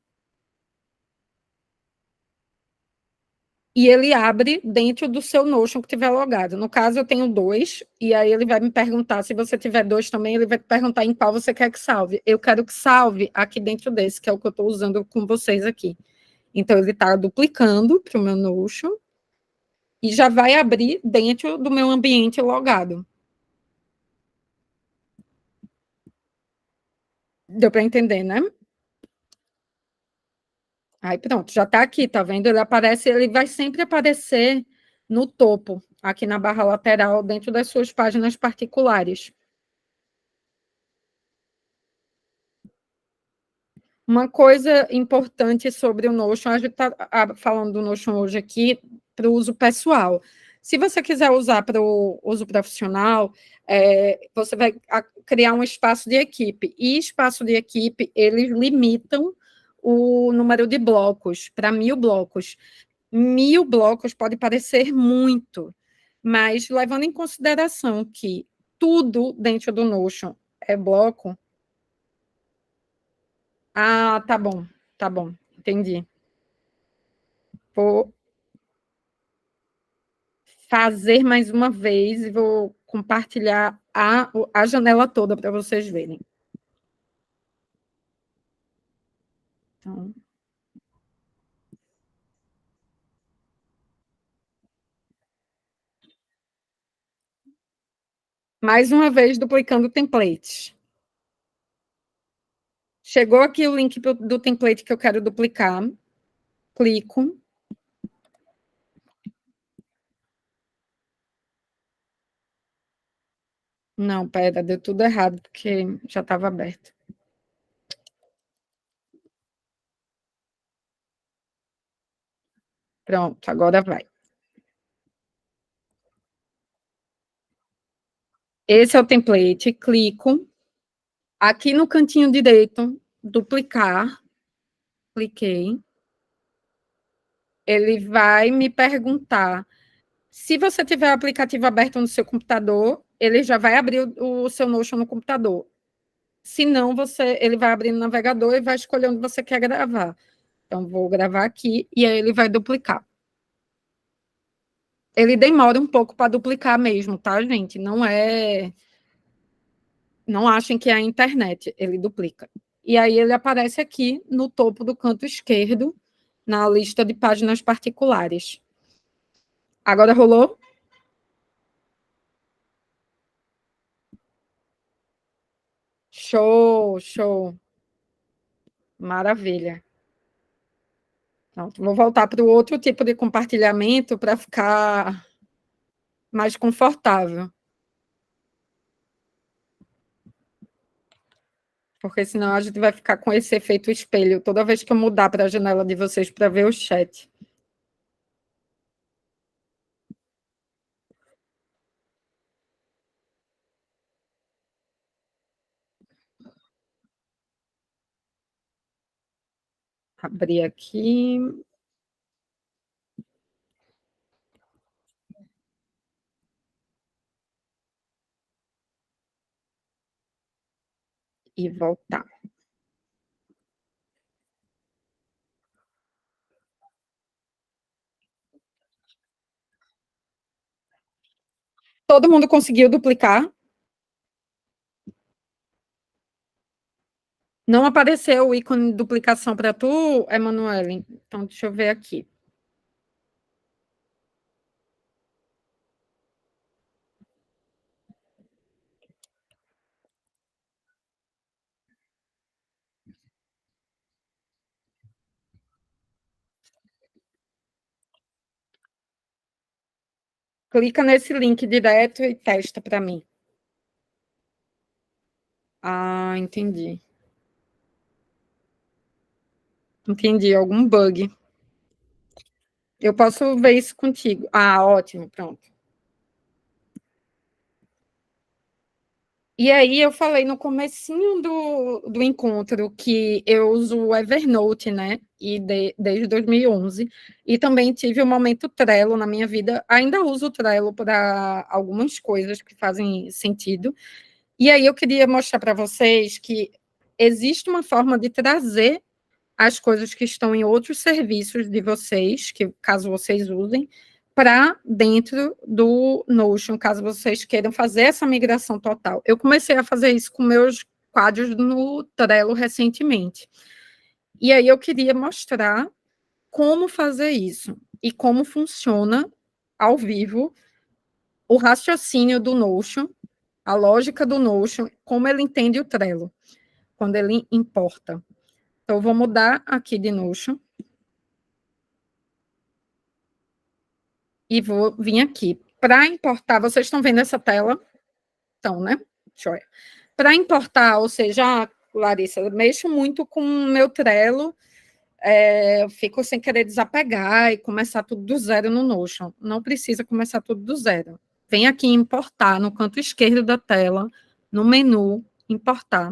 e ele abre dentro do seu Notion que tiver logado. No caso, eu tenho dois, e aí ele vai me perguntar, se você tiver dois também, ele vai perguntar em qual você quer que salve. Eu quero que salve aqui dentro desse, que é o que eu estou usando com vocês aqui. Então, ele está duplicando para o meu Notion e já vai abrir dentro do meu ambiente logado. Deu para entender, né? Aí pronto, já está aqui, tá vendo? Ele aparece, ele vai sempre aparecer no topo, aqui na barra lateral, dentro das suas páginas particulares. Uma coisa importante sobre o Notion, a gente está falando do Notion hoje aqui para o uso pessoal. Se você quiser usar para o uso profissional, você vai criar um espaço de equipe. E espaço de equipe, eles limitam o número de blocos para 1.000 blocos. 1.000 blocos pode parecer muito, mas levando em consideração que tudo dentro do Notion é bloco. Ah, tá bom, entendi. Vou fazer mais uma vez e vou compartilhar a janela toda para vocês verem. Então, mais uma vez, duplicando templates. Chegou aqui o link do template que eu quero duplicar. Clico. Não, pera, deu tudo errado, porque já estava aberto. Pronto, agora vai. Esse é o template, clico. Aqui no cantinho direito, duplicar. Cliquei. Ele vai me perguntar. Se você tiver o aplicativo aberto no seu computador, ele já vai abrir o seu Notion no computador. Se não, ele vai abrir no navegador e vai escolher onde você quer gravar. Então, vou gravar aqui e aí ele vai duplicar. Ele demora um pouco para duplicar mesmo, tá, gente? Não achem que é a internet, ele duplica. E aí ele aparece aqui no topo do canto esquerdo, na lista de páginas particulares. Agora rolou? Show, show. Maravilha. Pronto, vou voltar para o outro tipo de compartilhamento para ficar mais confortável. Porque senão a gente vai ficar com esse efeito espelho toda vez que eu mudar para a janela de vocês para ver o chat. Abrir aqui. E voltar. Todo mundo conseguiu duplicar? Não apareceu o ícone de duplicação para tu, Emanuele? Então, deixa eu ver aqui. Clica nesse link direto e testa para mim. Ah, entendi. Entendi, algum bug. Eu posso ver isso contigo. Ah, ótimo, pronto. E aí eu falei no comecinho do encontro que eu uso o Evernote, né? Desde 2011. E também tive o momento Trello na minha vida. Ainda uso o Trello para algumas coisas que fazem sentido. E aí eu queria mostrar para vocês que existe uma forma de trazer as coisas que estão em outros serviços de vocês, que caso vocês usem, para dentro do Notion, caso vocês queiram fazer essa migração total. Eu comecei a fazer isso com meus quadros no Trello recentemente. E aí eu queria mostrar como fazer isso e como funciona ao vivo o raciocínio do Notion, a lógica do Notion, como ele entende o Trello, quando ele importa. Então, eu vou mudar aqui de Notion. E vou vir aqui. Para importar, vocês estão vendo essa tela? Então, né? Joia. Para importar, ou seja, Larissa, eu mexo muito com o meu Trello, eu fico sem querer desapegar e começar tudo do zero no Notion. Não precisa começar tudo do zero. Vem aqui em importar, no canto esquerdo da tela, no menu, importar.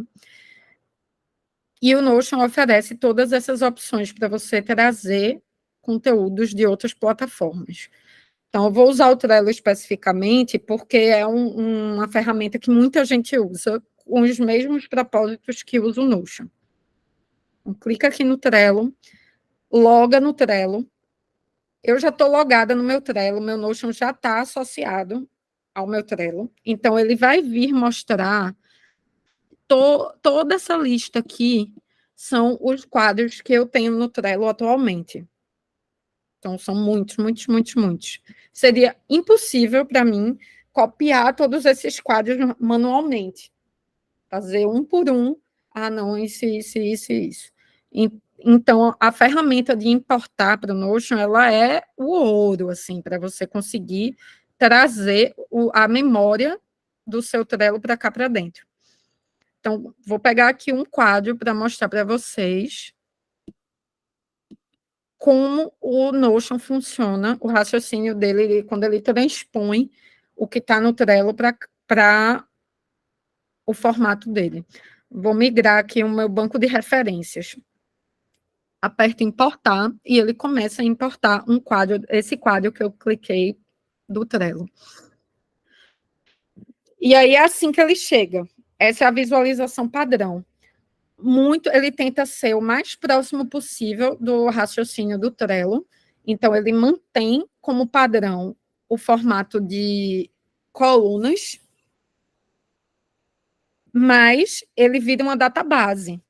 E o Notion oferece todas essas opções para você trazer conteúdos de outras plataformas. Então, eu vou usar o Trello especificamente porque é uma ferramenta que muita gente usa com os mesmos propósitos que usa o Notion. Então, clica aqui no Trello, loga no Trello. Eu já estou logada no meu Trello, meu Notion já está associado ao meu Trello. Então, ele vai vir mostrar toda essa lista aqui são os quadros que eu tenho no Trello atualmente. Então, são muitos, muitos, muitos, muitos. Seria impossível para mim copiar todos esses quadros manualmente. Fazer um por um ah, não, isso. Então, a ferramenta de importar para o Notion, ela é o ouro, assim, para você conseguir trazer a memória do seu Trello para cá para dentro. Então, vou pegar aqui um quadro para mostrar para vocês como o Notion funciona, o raciocínio dele, quando ele transpõe o que está no Trello para o formato dele. Vou migrar aqui o meu banco de referências. Aperto importar e ele começa a importar um quadro, esse quadro que eu cliquei do Trello. E aí é assim que ele chega. Essa é a visualização padrão. Ele tenta ser o mais próximo possível do raciocínio do Trello. Então, ele mantém como padrão o formato de colunas, mas ele vira uma database.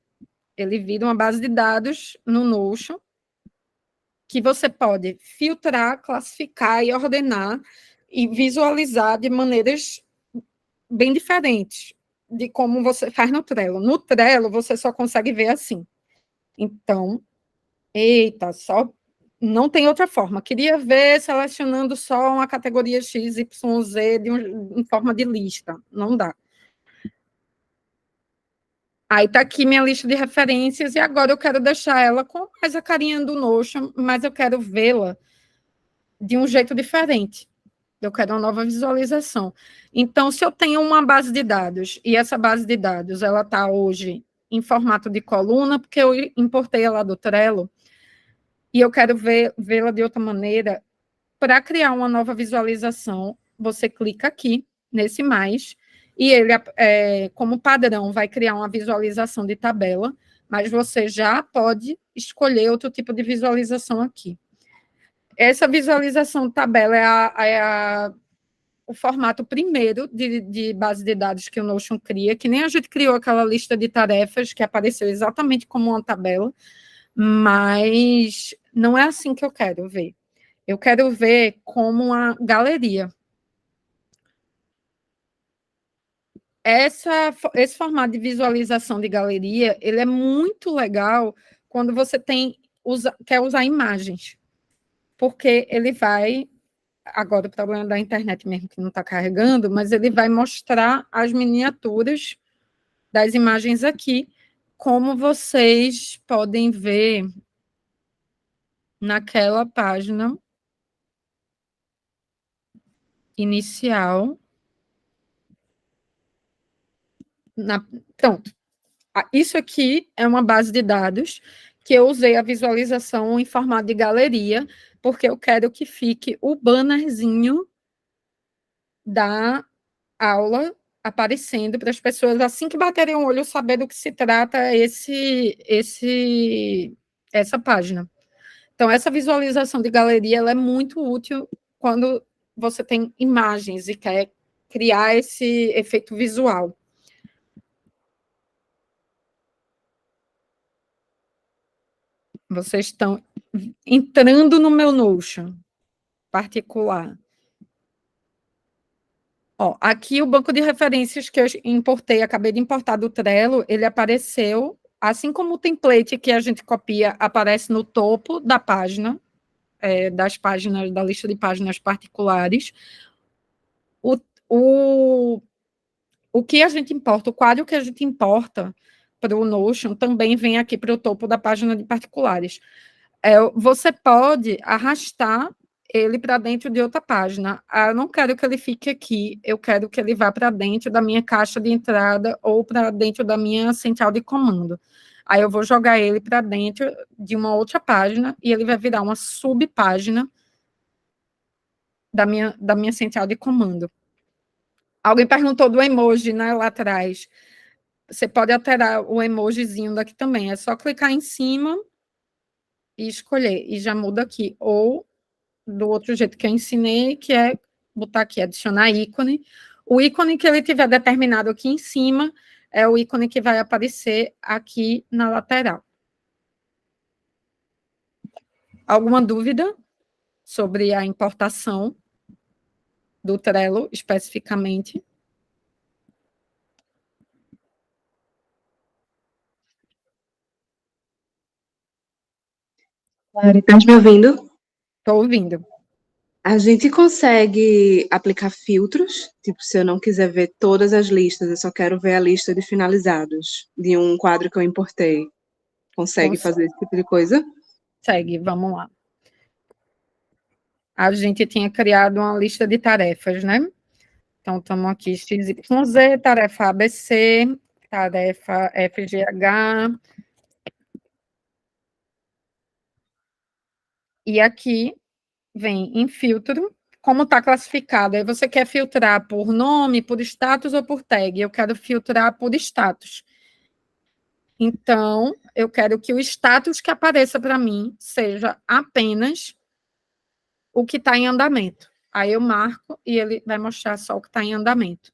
Ele vira uma base de dados no Notion, que você pode filtrar, classificar e ordenar e visualizar de maneiras bem diferentes de como você faz no Trello. No Trello, você só consegue ver assim. Então, eita, só não tem outra forma. Queria ver selecionando só uma categoria X, Y, Z em forma de lista. Não dá. Aí está aqui minha lista de referências e agora eu quero deixar ela com mais a carinha do Notion, mas eu quero vê-la de um jeito diferente. Eu quero uma nova visualização. Então, se eu tenho uma base de dados e essa base de dados ela está hoje em formato de coluna, porque eu importei ela do Trello, e eu quero vê-la de outra maneira, para criar uma nova visualização, você clica aqui, nesse mais, e ele, como padrão, vai criar uma visualização de tabela, mas você já pode escolher outro tipo de visualização aqui. Essa visualização de tabela o formato primeiro de base de dados que o Notion cria, que nem a gente criou aquela lista de tarefas que apareceu exatamente como uma tabela, mas não é assim que eu quero ver. Eu quero ver como uma galeria. Esse formato de visualização de galeria, ele é muito legal quando você quer usar imagens, porque ele vai, agora o problema da internet mesmo que não está carregando, mas ele vai mostrar as miniaturas das imagens aqui, como vocês podem ver naquela página inicial. Pronto. Isso aqui é uma base de dados que eu usei a visualização em formato de galeria, porque eu quero que fique o bannerzinho da aula aparecendo para as pessoas, assim que baterem o olho, saber do que se trata essa página. Então, essa visualização de galeria ela é muito útil quando você tem imagens e quer criar esse efeito visual. Vocês estão entrando no meu Notion particular. Ó, aqui o banco de referências que eu importei, acabei de importar do Trello, ele apareceu, assim como o template que a gente copia aparece no topo da página, das páginas, da lista de páginas particulares. O, o que a gente importa, o quadro que a gente importa para o Notion também vem aqui para o topo da página de particulares. Você pode arrastar ele para dentro de outra página. Eu não quero que ele fique aqui, eu quero que ele vá para dentro da minha caixa de entrada ou para dentro da minha central de comando. Aí eu vou jogar ele para dentro de uma outra página e ele vai virar uma subpágina da minha central de comando. Alguém perguntou do emoji, né, lá atrás. Você pode alterar o emojizinho daqui também. É só clicar em cima e escolher. E já muda aqui. Ou do outro jeito que eu ensinei, que é botar aqui, adicionar ícone. O ícone que ele tiver determinado aqui em cima é o ícone que vai aparecer aqui na lateral. Alguma dúvida sobre a importação do Trello, especificamente? Mari, tá me ouvindo? Estou ouvindo. A gente consegue aplicar filtros, tipo, se eu não quiser ver todas as listas, eu só quero ver a lista de finalizados de um quadro que eu importei. Consegue fazer esse tipo de coisa? Consegue, vamos lá. A gente tinha criado uma lista de tarefas, né? Então, estamos aqui, XYZ, tarefa ABC, tarefa FGH. E aqui vem em filtro, como está classificado. Aí você quer filtrar por nome, por status ou por tag. Eu quero filtrar por status. Então, eu quero que o status que apareça para mim seja apenas o que está em andamento. Aí eu marco e ele vai mostrar só o que está em andamento.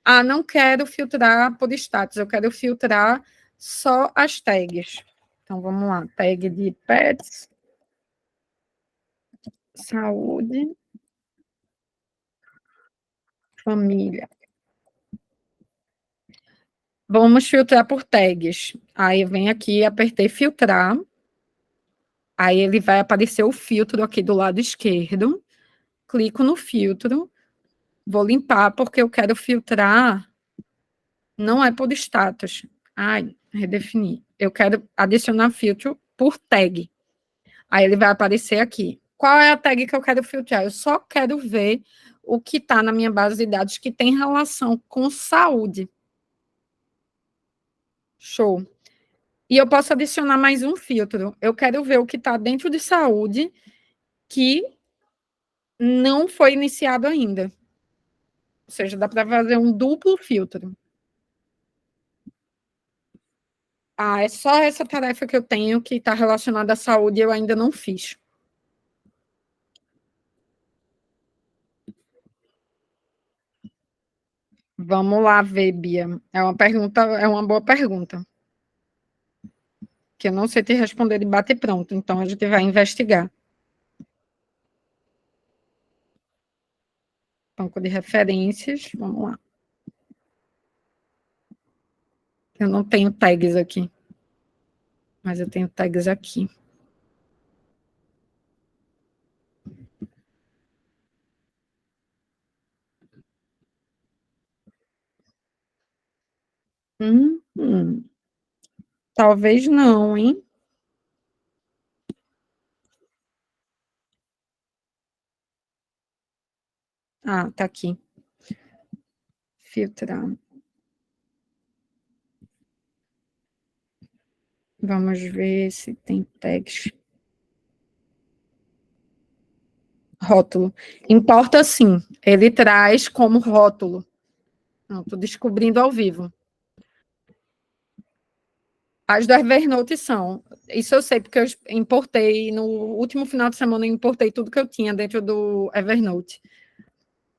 Ah, não quero filtrar por status, eu quero filtrar só as tags. Então, vamos lá, tag de pets, saúde, família. Vamos filtrar por tags. Aí vem aqui, apertei filtrar. Aí ele vai aparecer o filtro aqui do lado esquerdo. Clico no filtro. Vou limpar porque eu quero filtrar. Não é por status. Ai, redefinir. Eu quero adicionar filtro por tag. Aí ele vai aparecer aqui. Qual é a tag que eu quero filtrar? Eu só quero ver o que está na minha base de dados que tem relação com saúde. Show. E eu posso adicionar mais um filtro. Eu quero ver o que está dentro de saúde que não foi iniciado ainda. Ou seja, dá para fazer um duplo filtro. Ah, é só essa tarefa que eu tenho que está relacionada à saúde e eu ainda não fiz. Vamos lá ver, Bia. É uma boa pergunta. Que eu não sei te responder de bate pronto, então a gente vai investigar. Banco de referências, vamos lá. Eu não tenho tags aqui, mas eu tenho tags aqui. Talvez não, hein? Ah, tá aqui. Filtrar. Vamos ver se tem tags. Rótulo. Importa sim. Ele traz como rótulo. Não, estou descobrindo ao vivo. As do Evernote são. Isso eu sei, porque eu importei, no último final de semana, eu importei tudo que eu tinha dentro do Evernote.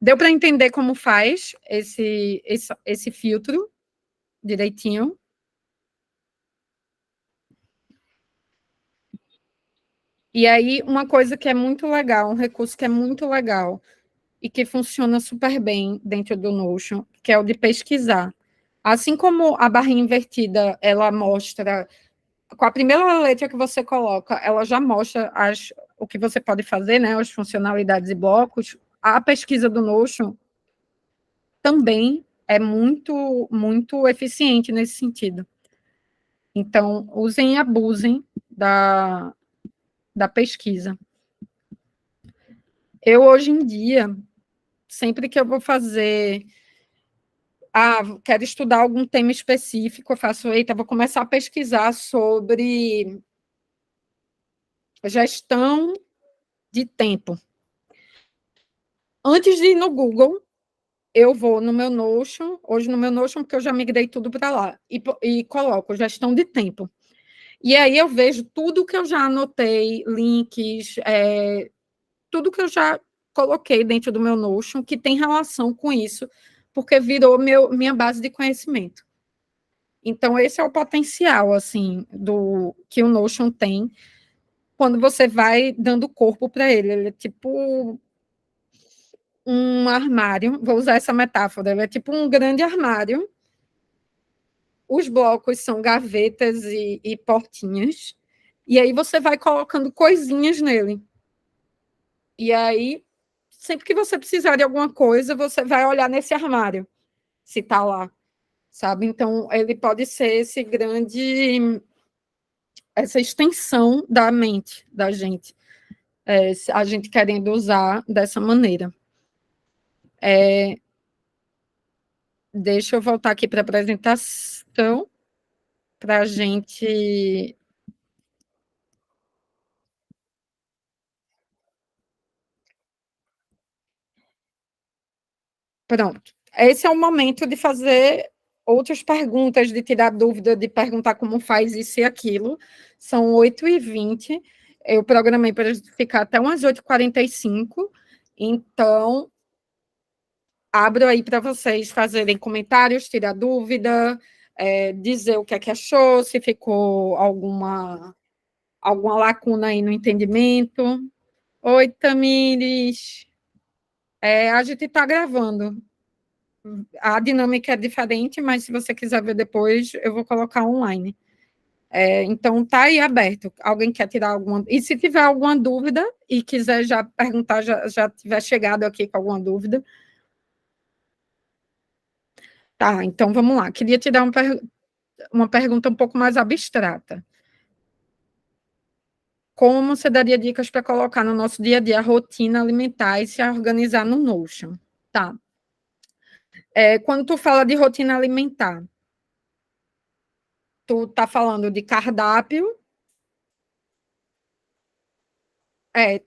Deu para entender como faz esse filtro direitinho? E aí, uma coisa que é muito legal, um recurso que é muito legal e que funciona super bem dentro do Notion, que é o de pesquisar. Assim como a barrinha invertida, ela mostra, com a primeira letra que você coloca, ela já mostra o que você pode fazer, né, as funcionalidades e blocos. A pesquisa do Notion também é muito, muito eficiente nesse sentido. Então, usem e abusem da pesquisa. Eu, hoje em dia, sempre que eu vou fazer... quero estudar algum tema específico, eu faço, eita, vou começar a pesquisar sobre gestão de tempo. Antes de ir no Google, eu vou no meu Notion, hoje no meu Notion, porque eu já migrei tudo para lá, e coloco gestão de tempo. E aí eu vejo tudo que eu já anotei, links, tudo que eu já coloquei dentro do meu Notion que tem relação com isso, porque virou minha base de conhecimento. Então, esse é o potencial, assim, que o Notion tem quando você vai dando corpo para ele. Ele é tipo um armário, vou usar essa metáfora, ele é tipo um grande armário. Os blocos são gavetas e portinhas, E aí você vai colocando coisinhas nele. E aí, sempre que você precisar de alguma coisa, você vai olhar nesse armário, se está lá, sabe? Então, ele pode ser essa extensão da mente da gente, a gente querendo usar dessa maneira. Deixa eu voltar aqui para a apresentação, para a gente... Pronto. Esse é o momento de fazer outras perguntas, de tirar dúvida, de perguntar como faz isso e aquilo. São 8h20. Eu programei para ficar até umas 8h45. Então, abro aí para vocês fazerem comentários, tirar dúvida, dizer o que é que achou, se ficou alguma lacuna aí no entendimento. Oi, Tamires. A gente está gravando. A dinâmica é diferente, mas se você quiser ver depois, eu vou colocar online. Então, está aí aberto. Alguém quer tirar alguma... E se tiver alguma dúvida e quiser já perguntar, já tiver chegado aqui com alguma dúvida. Tá, então vamos lá. Queria te dar uma pergunta um pouco mais abstrata. Como você daria dicas para colocar no nosso dia a dia a rotina alimentar e se organizar no Notion? Tá. Quando tu fala de rotina alimentar, tu tá falando de cardápio?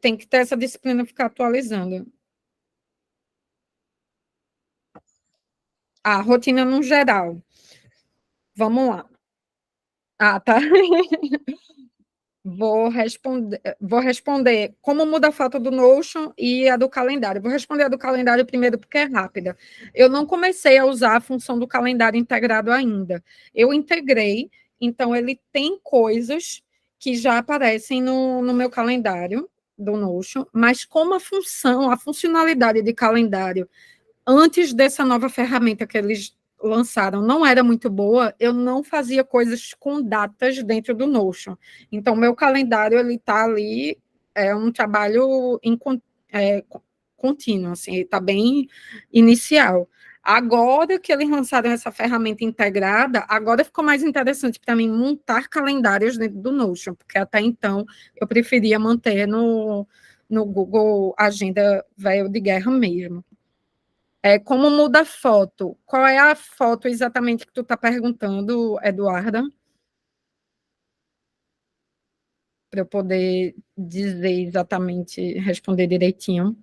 Tem que ter essa disciplina, ficar atualizando. A rotina no geral. Vamos lá. Tá. Vou responder como muda a foto do Notion e a do calendário. Vou responder a do calendário primeiro, porque é rápida. Eu não comecei a usar a função do calendário integrado ainda. Eu integrei, então ele tem coisas que já aparecem no meu calendário do Notion, mas como a funcionalidade de calendário antes dessa nova ferramenta que eles lançaram não era muito boa, eu não fazia coisas com datas dentro do Notion. Então, meu calendário, ele está ali, é um trabalho contínuo, assim, está bem inicial. Agora que eles lançaram essa ferramenta integrada, agora ficou mais interessante para mim montar calendários dentro do Notion, porque até então eu preferia manter no Google Agenda velho de guerra mesmo. Como muda a foto? Qual é a foto exatamente que tu está perguntando, Eduarda? Para eu poder dizer exatamente, responder direitinho.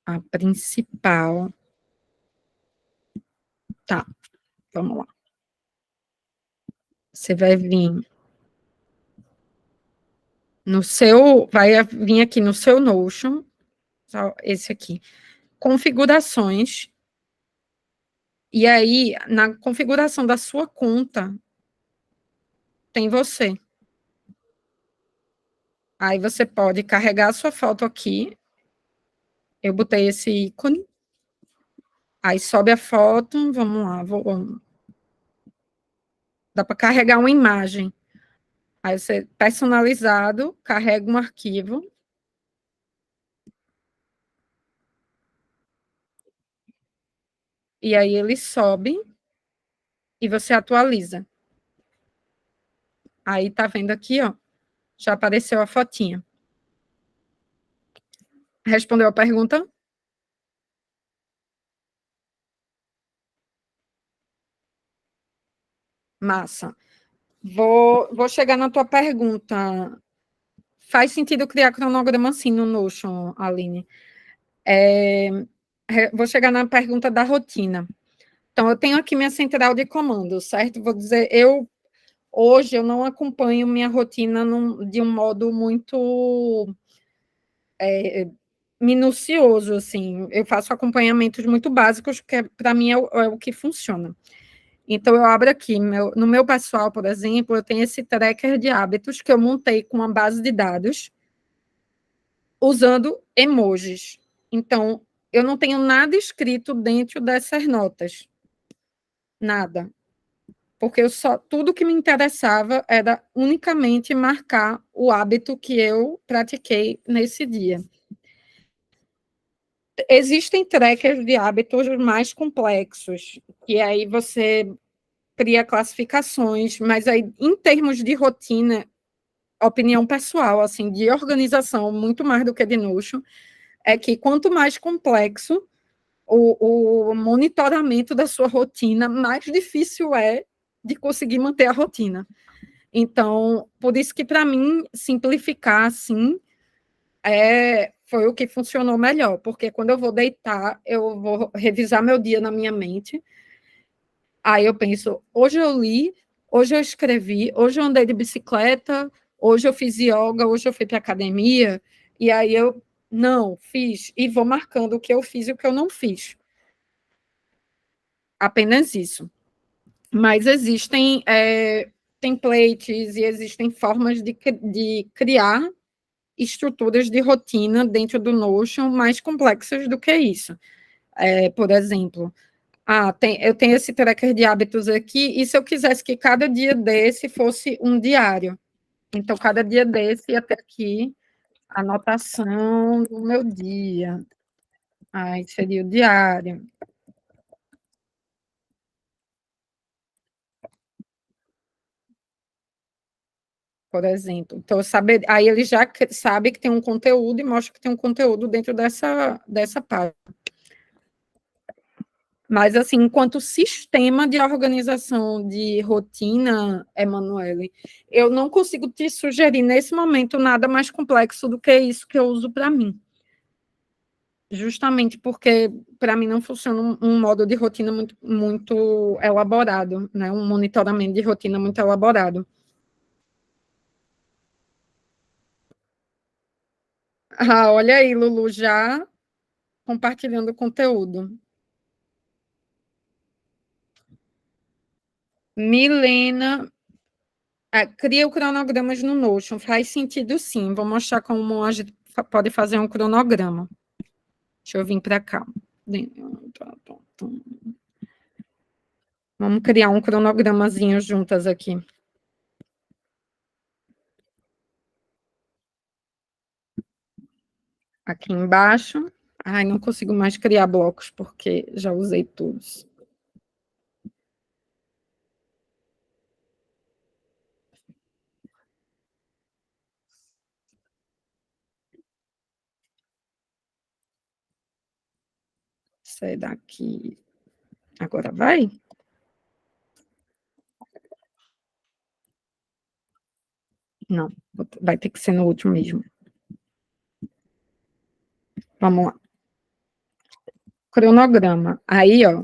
A principal. Tá, vamos lá. Você vai vir vai vir aqui no seu Notion, esse aqui, configurações, e aí, na configuração da sua conta, tem você. Aí você pode carregar a sua foto aqui, eu botei esse ícone, aí sobe a foto, vamos lá, dá para carregar uma imagem. Aí você, personalizado, carrega um arquivo. E aí ele sobe e você atualiza. Aí tá vendo aqui, ó, já apareceu a fotinha. Respondeu a pergunta? Massa. Vou chegar na tua pergunta. Faz sentido criar cronograma assim no Notion, Aline? Vou chegar na pergunta da rotina. Então, eu tenho aqui minha central de comando, certo? Vou dizer, hoje eu não acompanho minha rotina de um modo muito minucioso, assim. Eu faço acompanhamentos muito básicos, que para mim é o que funciona. Então, eu abro aqui, no meu pessoal, por exemplo, eu tenho esse tracker de hábitos que eu montei com uma base de dados usando emojis. Então, eu não tenho nada escrito dentro dessas notas. Nada. Porque tudo que me interessava era unicamente marcar o hábito que eu pratiquei nesse dia. Existem trackers de hábitos mais complexos, e aí você cria classificações, mas aí, em termos de rotina, opinião pessoal, assim, de organização, muito mais do que de Notion, é que quanto mais complexo o monitoramento da sua rotina, mais difícil é de conseguir manter a rotina. Então, por isso que, para mim, simplificar, assim, foi o que funcionou melhor, porque quando eu vou deitar, eu vou revisar meu dia na minha mente, aí eu penso, hoje eu li, hoje eu escrevi, hoje eu andei de bicicleta, hoje eu fiz yoga, hoje eu fui para academia, e aí eu, não, fiz, e vou marcando o que eu fiz e o que eu não fiz. Apenas isso. Mas existem templates e existem formas de criar estruturas de rotina dentro do Notion mais complexas do que isso. Por exemplo, eu tenho esse tracker de hábitos aqui, e se eu quisesse que cada dia desse fosse um diário? Então, cada dia desse ia ter aqui a anotação do meu dia. Aí seria o diário. Por exemplo. Então, aí ele já sabe que tem um conteúdo e mostra que tem um conteúdo dentro dessa página. Mas, assim, enquanto sistema de organização de rotina, Emanuele, eu não consigo te sugerir, nesse momento, nada mais complexo do que isso que eu uso para mim. Justamente porque, para mim, não funciona um modo de rotina muito, muito elaborado, né? Um monitoramento de rotina muito elaborado. Olha aí, Lulu, já compartilhando conteúdo. Milena, cria o cronogramas no Notion. Faz sentido, sim. Vou mostrar como a gente pode fazer um cronograma. Deixa eu vir para cá. Vamos criar um cronogramazinho juntas aqui. Aqui embaixo. Ai, não consigo mais criar blocos, porque já usei todos. Sai daqui. Agora vai? Não, vai ter que ser no último mesmo. Vamos lá. Cronograma. Aí, ó,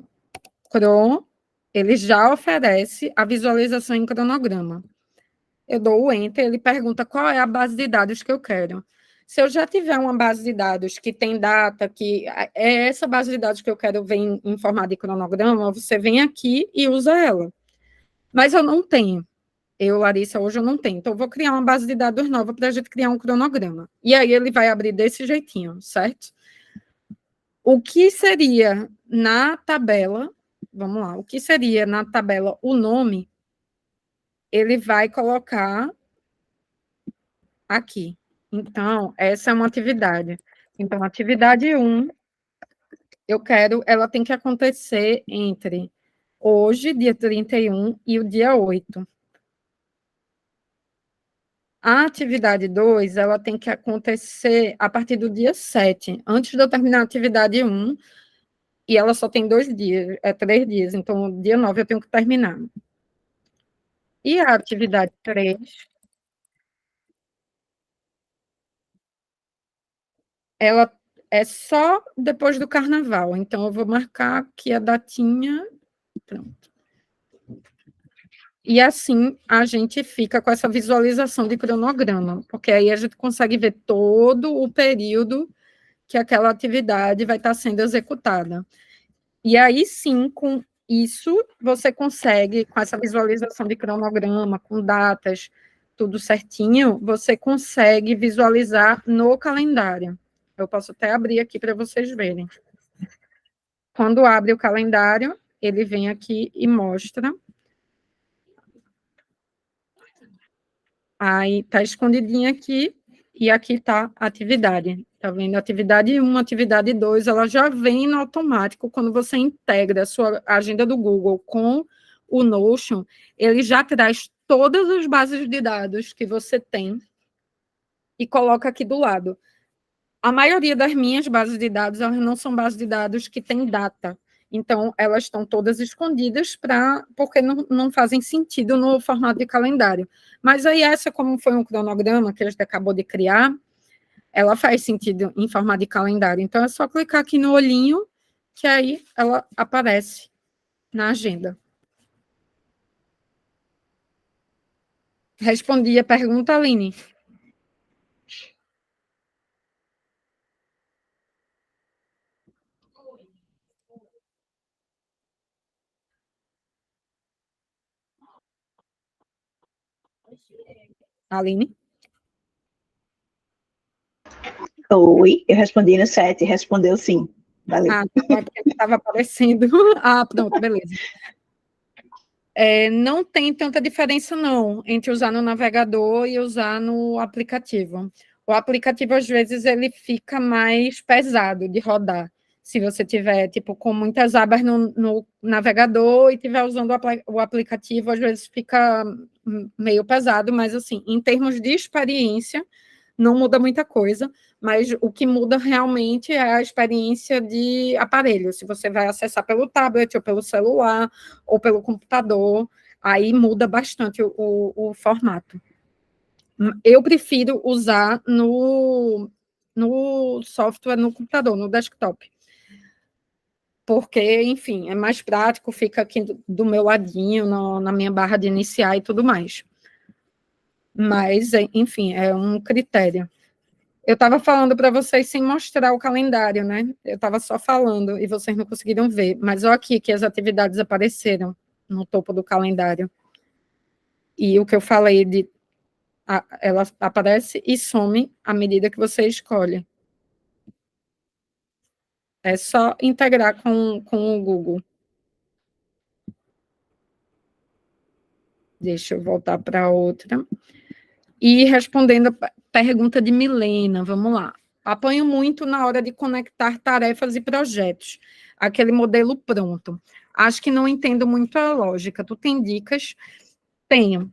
ele já oferece a visualização em cronograma. Eu dou o Enter, ele pergunta qual é a base de dados que eu quero. Se eu já tiver uma base de dados que tem data, que é essa base de dados que eu quero ver em formato de cronograma, você vem aqui e usa ela. Mas eu não tenho. Larissa, hoje eu não tenho. Então, eu vou criar uma base de dados nova para a gente criar um cronograma. E aí ele vai abrir desse jeitinho, certo? O que seria na tabela, vamos lá, o que seria na tabela o nome, ele vai colocar aqui. Então, essa é uma atividade. Então, atividade 1, ela tem que acontecer entre hoje, dia 31, e o dia 8. A atividade 2, ela tem que acontecer a partir do dia 7, antes de eu terminar a atividade 1, e ela só tem 2 dias, 3 dias, então, dia 9 eu tenho que terminar. E a atividade 3, ela é só depois do carnaval, então eu vou marcar aqui a datinha, pronto. E assim a gente fica com essa visualização de cronograma, porque aí a gente consegue ver todo o período que aquela atividade vai estar sendo executada. E aí sim, com isso, você consegue, com essa visualização de cronograma, com datas, tudo certinho, você consegue visualizar no calendário. Eu posso até abrir aqui para vocês verem. quando abre o calendário, ele vem aqui e mostra. Aí está escondidinha aqui, e aqui está a atividade. Está vendo? Atividade 1, atividade 2, ela já vem no automático. Quando você integra a sua agenda do Google com o Notion, ele já traz todas as bases de dados que você tem e coloca aqui do lado. A maioria das minhas bases de dados, elas não são bases de dados que têm data. Então, elas estão todas escondidas porque não fazem sentido no formato de calendário. Mas aí essa, como foi um cronograma que a gente acabou de criar, ela faz sentido em formato de calendário. Então, é só clicar aqui no olhinho, que aí ela aparece na agenda. Respondi a pergunta, Aline. Aline? Oi, eu respondi no chat, respondeu sim. Valeu. Estava aparecendo. Pronto, beleza. Não tem tanta diferença, não, entre usar no navegador e usar no aplicativo. O aplicativo, às vezes, ele fica mais pesado de rodar. Se você tiver, tipo, com muitas abas no navegador e estiver usando o aplicativo, às vezes fica meio pesado, mas, assim, em termos de experiência, não muda muita coisa, mas o que muda realmente é a experiência de aparelho. Se você vai acessar pelo tablet, ou pelo celular, ou pelo computador, aí muda bastante o formato. Eu prefiro usar no software, no computador, no desktop. Porque, enfim, é mais prático, fica aqui do meu ladinho, na minha barra de iniciar e tudo mais. Mas, enfim, é um critério. Eu estava falando para vocês sem mostrar o calendário, né? Eu estava só falando e vocês não conseguiram ver. Mas olha aqui que as atividades apareceram no topo do calendário. E o que eu falei ela aparece e some à medida que você escolhe. É só integrar com o Google. Deixa eu voltar para outra. E respondendo a pergunta de Milena, vamos lá. Apanho muito na hora de conectar tarefas e projetos, aquele modelo pronto. Acho que não entendo muito a lógica. Tu tem dicas? Tenho.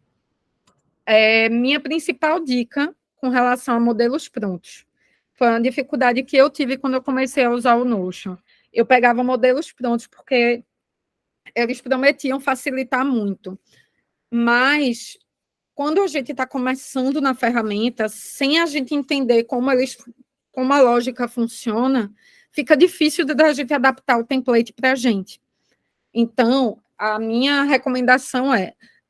Minha principal dica com relação a modelos prontos foi a dificuldade que eu tive quando eu comecei a usar o Notion. Eu pegava modelos prontos porque eles prometiam facilitar muito, mas quando a gente está começando na ferramenta, sem a gente entender como a lógica funciona, fica difícil da gente adaptar o template para a gente. Então, a minha recomendação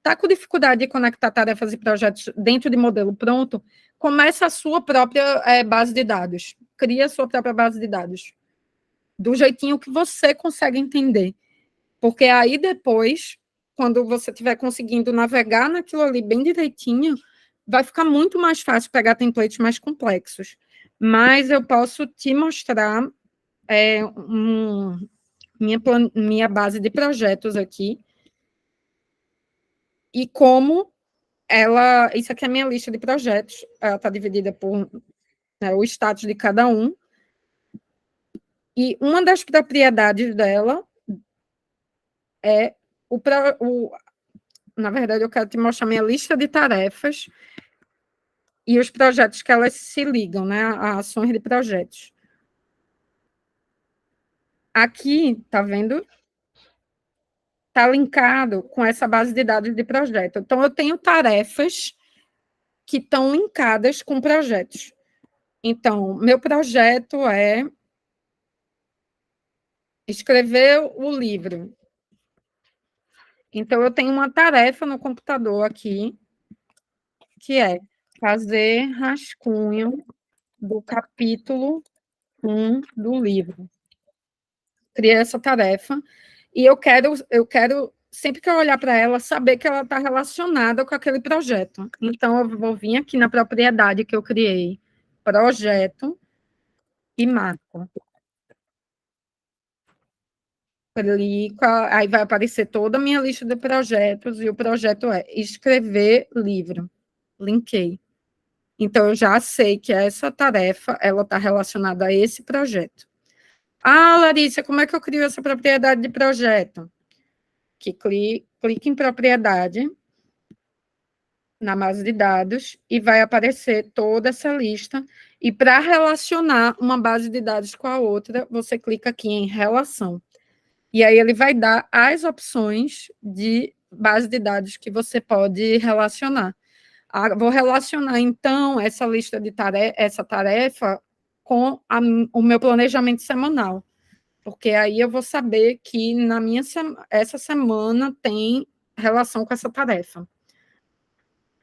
tá com dificuldade de conectar tarefas e projetos dentro de modelo pronto, começa a sua própria base de dados, cria a sua própria base de dados, do jeitinho que você consegue entender, porque aí depois, quando você estiver conseguindo navegar naquilo ali bem direitinho, vai ficar muito mais fácil pegar templates mais complexos. Mas eu posso te mostrar minha base de projetos aqui, e como isso aqui é a minha lista de projetos, ela está dividida por o status de cada um, e uma das propriedades dela é na verdade, eu quero te mostrar minha lista de tarefas e os projetos que elas se ligam, né, a ações de projetos. Aqui, tá vendo? Está linkado com essa base de dados de projeto. Então, eu tenho tarefas que estão linkadas com projetos. Então, meu projeto é escrever o livro. Então, eu tenho uma tarefa no computador aqui, que é fazer rascunho do capítulo 1 do livro. Criei essa tarefa e eu quero sempre que eu olhar para ela, saber que ela está relacionada com aquele projeto. Então, eu vou vir aqui na propriedade que eu criei, projeto, e marco. Clica, aí vai aparecer toda a minha lista de projetos, e o projeto é escrever livro. Linkei. Então, eu já sei que essa tarefa, ela está relacionada a esse projeto. Ah, Larissa, como é que eu crio essa propriedade de projeto? Que clique em propriedade, na base de dados, e vai aparecer toda essa lista. E para relacionar uma base de dados com a outra, você clica aqui em relação. E aí ele vai dar as opções de base de dados que você pode relacionar. Vou relacionar, então, essa lista de essa tarefa com o meu planejamento semanal, porque aí eu vou saber que essa semana tem relação com essa tarefa.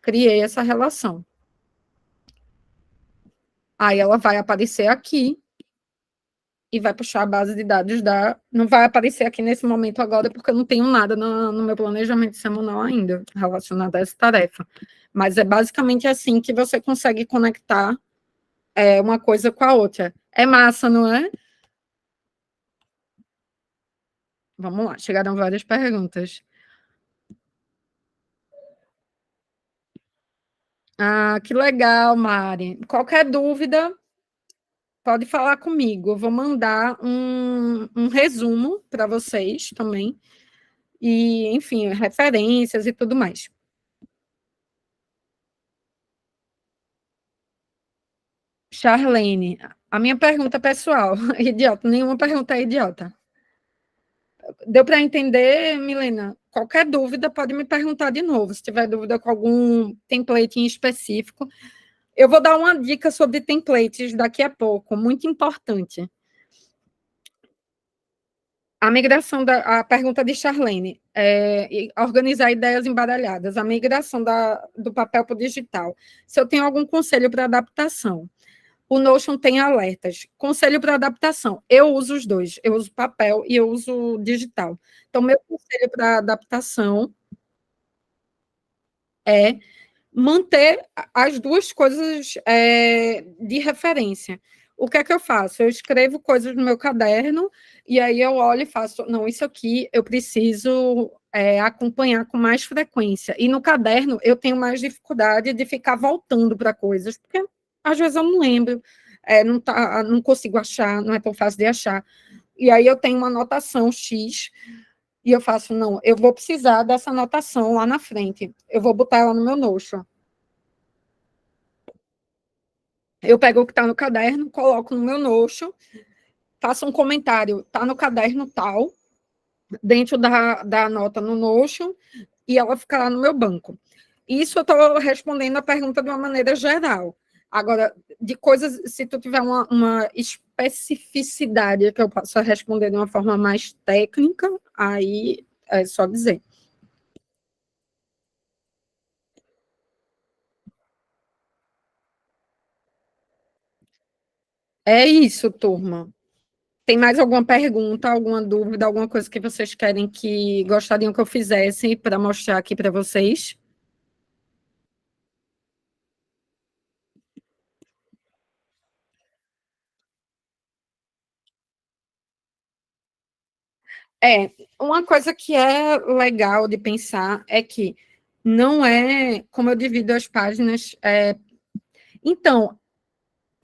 Criei essa relação. Aí ela vai aparecer aqui e vai puxar a base de dados Não vai aparecer aqui nesse momento agora, porque eu não tenho nada no meu planejamento semanal ainda relacionado a essa tarefa. Mas é basicamente assim que você consegue conectar uma coisa com a outra. É massa, não é? Vamos lá, chegaram várias perguntas. Ah, que legal, Mari. Qualquer dúvida, pode falar comigo. Eu vou mandar um resumo para vocês também. E, enfim, referências e tudo mais. Charlene, a minha pergunta pessoal, idiota, nenhuma pergunta é idiota. Deu para entender, Milena? Qualquer dúvida pode me perguntar de novo, se tiver dúvida com algum template em específico. Eu vou dar uma dica sobre templates daqui a pouco, muito importante. A pergunta de Charlene, organizar ideias embaralhadas, a migração do papel para o digital. Se eu tenho algum conselho para adaptação. O Notion tem alertas. Conselho para adaptação. Eu uso os dois. Eu uso papel e eu uso digital. Então, meu conselho para adaptação é manter as duas coisas de referência. O que é que eu faço? Eu escrevo coisas no meu caderno e aí eu olho e faço, não, isso aqui eu preciso acompanhar com mais frequência. E no caderno eu tenho mais dificuldade de ficar voltando para coisas, porque às vezes eu não lembro, não consigo achar, não é tão fácil de achar. E aí eu tenho uma anotação X e eu faço, não, eu vou precisar dessa anotação lá na frente. Eu vou botar ela no meu Notion. Eu pego o que está no caderno, coloco no meu Notion, faço um comentário, está no caderno tal, dentro da nota no Notion, e ela fica lá no meu banco. Isso eu estou respondendo a pergunta de uma maneira geral. Agora, de coisas, se tu tiver uma especificidade que eu possa responder de uma forma mais técnica, aí é só dizer. É isso, turma. Tem mais alguma pergunta, alguma dúvida, alguma coisa que vocês gostariam que eu fizesse para mostrar aqui para vocês? Uma coisa que é legal de pensar é que não é como eu divido as páginas. Então,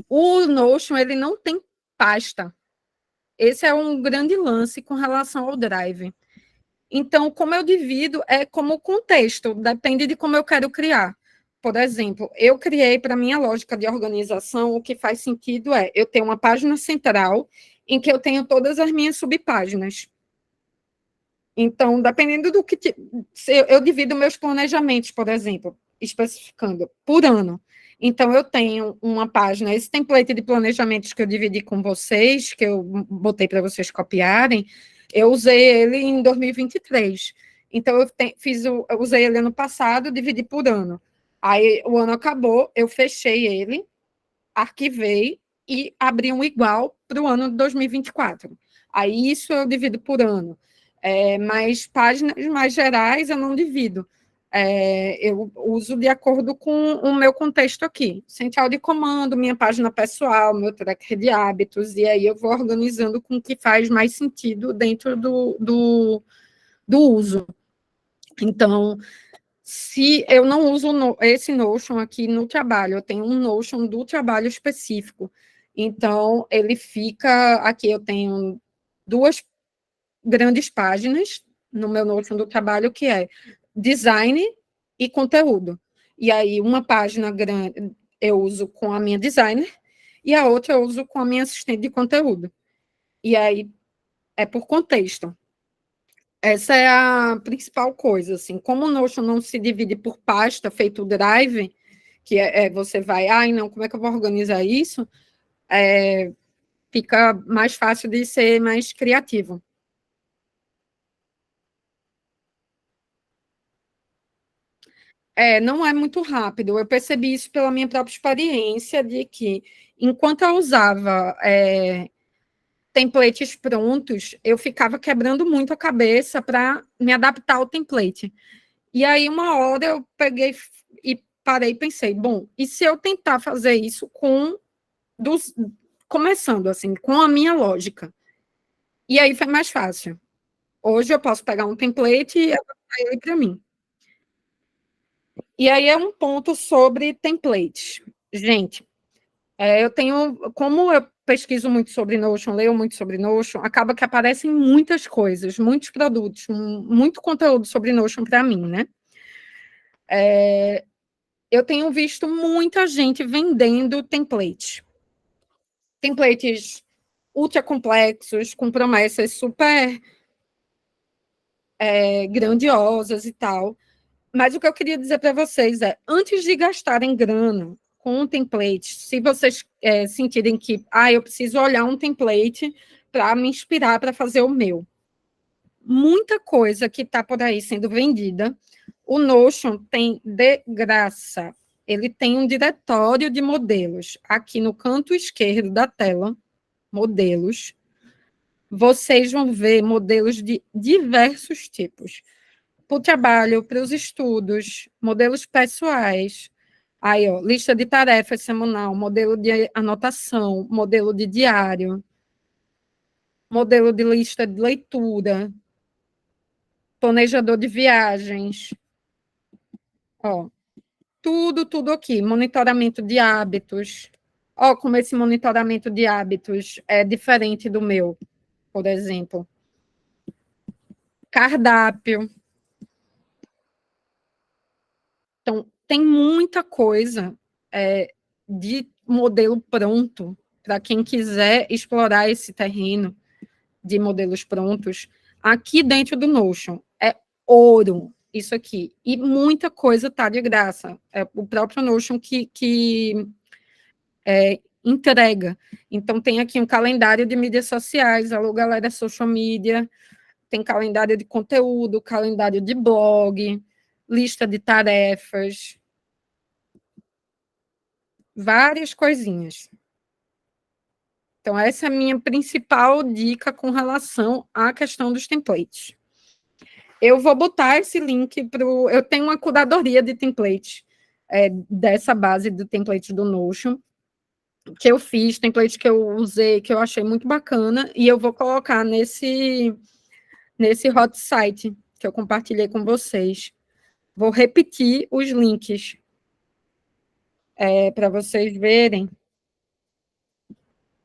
o Notion, ele não tem pasta. Esse é um grande lance com relação ao Drive. Então, como eu divido, é como contexto, depende de como eu quero criar. Por exemplo, eu criei para minha lógica de organização, o que faz sentido é eu ter uma página central em que eu tenho todas as minhas subpáginas. Então, dependendo do que... eu divido meus planejamentos, por exemplo, especificando, por ano. Então, eu tenho uma página, esse template de planejamentos que eu dividi com vocês, que eu botei para vocês copiarem, eu usei ele em 2023. Então, eu usei ele ano passado, dividi por ano. Aí, o ano acabou, eu fechei ele, arquivei e abri um igual para o ano de 2024. Aí, isso eu divido por ano. Mas páginas mais gerais eu não divido. Eu uso de acordo com o meu contexto aqui. Central de comando, minha página pessoal, meu tracker de hábitos, e aí eu vou organizando com o que faz mais sentido dentro do uso. Então, se eu não uso esse Notion aqui no trabalho, eu tenho um Notion do trabalho específico. Então, ele fica aqui, eu tenho 2 grandes páginas no meu Notion do trabalho, que é design e conteúdo. E aí, uma página grande eu uso com a minha designer e a outra eu uso com a minha assistente de conteúdo. E aí, é por contexto. Essa é a principal coisa, assim. Como o Notion não se divide por pasta, feito o Drive, que você vai, não, como é que eu vou organizar isso? Fica mais fácil de ser mais criativo. Não é muito rápido. Eu percebi isso pela minha própria experiência, de que, enquanto eu usava templates prontos, eu ficava quebrando muito a cabeça para me adaptar ao template. E aí, uma hora, eu peguei e parei e pensei, bom, e se eu tentar fazer isso começando, assim, com a minha lógica? E aí foi mais fácil. Hoje eu posso pegar um template e adaptar ele para mim. E aí é um ponto sobre templates. Gente, como eu pesquiso muito sobre Notion, leio muito sobre Notion, acaba que aparecem muitas coisas, muitos produtos, muito conteúdo sobre Notion para mim, né? Eu tenho visto muita gente vendendo templates. Templates ultra complexos, com promessas super grandiosas e tal. Mas o que eu queria dizer para vocês é, antes de gastarem grana com um template, se vocês sentirem que, eu preciso olhar um template para me inspirar para fazer o meu. Muita coisa que está por aí sendo vendida, o Notion tem de graça. Ele tem um diretório de modelos. Aqui no canto esquerdo da tela, modelos. Vocês vão ver modelos de diversos tipos. Para o trabalho, para os estudos, modelos pessoais. Aí, ó, lista de tarefas semanal, modelo de anotação, modelo de diário, modelo de lista de leitura, planejador de viagens. Ó, tudo aqui. Monitoramento de hábitos. Ó, como esse monitoramento de hábitos é diferente do meu, por exemplo. Cardápio. Então, tem muita coisa de modelo pronto para quem quiser explorar esse terreno de modelos prontos aqui dentro do Notion. É ouro isso aqui. E muita coisa está de graça. É o próprio Notion que entrega. Então, tem aqui um calendário de mídias sociais, alô, galera, social media, tem calendário de conteúdo, calendário de blog, lista de tarefas, várias coisinhas. Então, essa é a minha principal dica com relação à questão dos templates. Eu vou botar esse link para o... Eu tenho uma curadoria de templates dessa base do template do Notion, que eu fiz, template que eu usei, que eu achei muito bacana, e eu vou colocar nesse hot site que eu compartilhei com vocês. Vou repetir os links para vocês verem,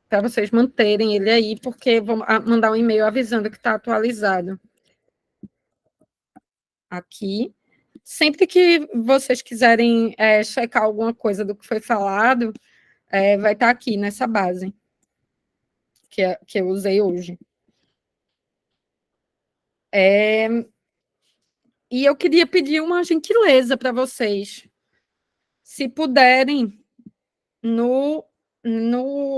para vocês manterem ele aí, porque vou mandar um e-mail avisando que está atualizado. Aqui. Sempre que vocês quiserem checar alguma coisa do que foi falado, vai estar aqui nessa base que eu usei hoje. E eu queria pedir uma gentileza para vocês. Se puderem,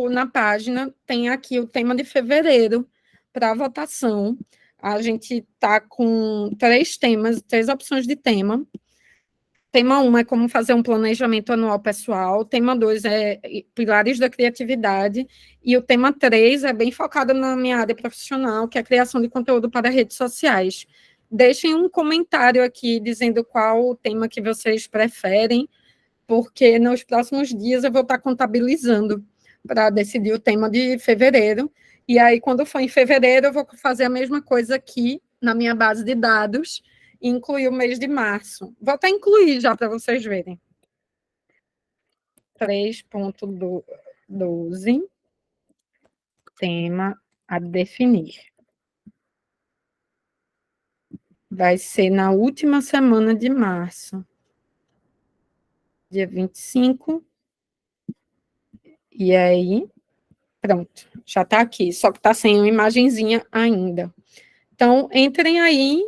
na página, tem aqui o tema de fevereiro para votação. A gente está com 3 temas, 3 opções de tema. Tema 1 é como fazer um planejamento anual pessoal. Tema 2 é pilares da criatividade. E o tema 3 é bem focado na minha área profissional, que é a criação de conteúdo para redes sociais. deixem um comentário aqui dizendo qual o tema que vocês preferem, porque nos próximos dias eu vou estar contabilizando para decidir o tema de fevereiro. E aí, quando for em fevereiro, eu vou fazer a mesma coisa aqui na minha base de dados e incluir o mês de março. Vou até incluir já para vocês verem. 3.12, tema a definir. Vai ser na última semana de março, dia 25. E aí, pronto, já está aqui, só que está sem uma imagenzinha ainda. Então, entrem aí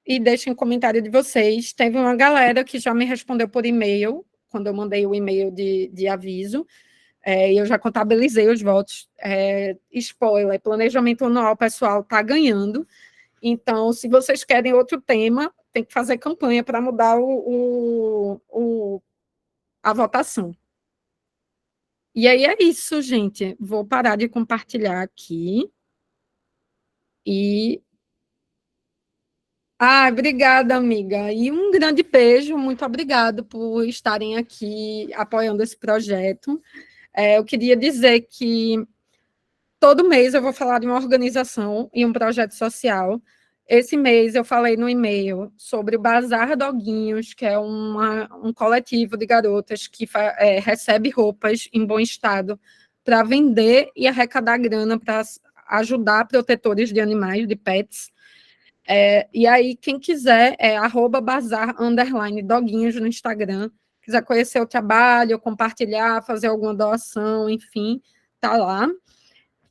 e deixem um comentário de vocês. Teve uma galera que já me respondeu por e-mail, quando eu mandei o e-mail de aviso, e eu já contabilizei os votos. Spoiler, planejamento anual pessoal está ganhando. Então, se vocês querem outro tema, tem que fazer campanha para mudar a votação. E aí é isso, gente. Vou parar de compartilhar aqui. Obrigada, amiga. E um grande beijo, muito obrigada por estarem aqui apoiando esse projeto. Eu queria dizer que todo mês eu vou falar de uma organização e um projeto social. Esse mês eu falei no e-mail sobre o Bazar Doguinhos, que é um coletivo de garotas que recebe roupas em bom estado para vender e arrecadar grana para ajudar protetores de animais, de pets. E aí, quem quiser, @bazar_doguinhos no Instagram, quiser conhecer o trabalho, compartilhar, fazer alguma doação, enfim, tá lá.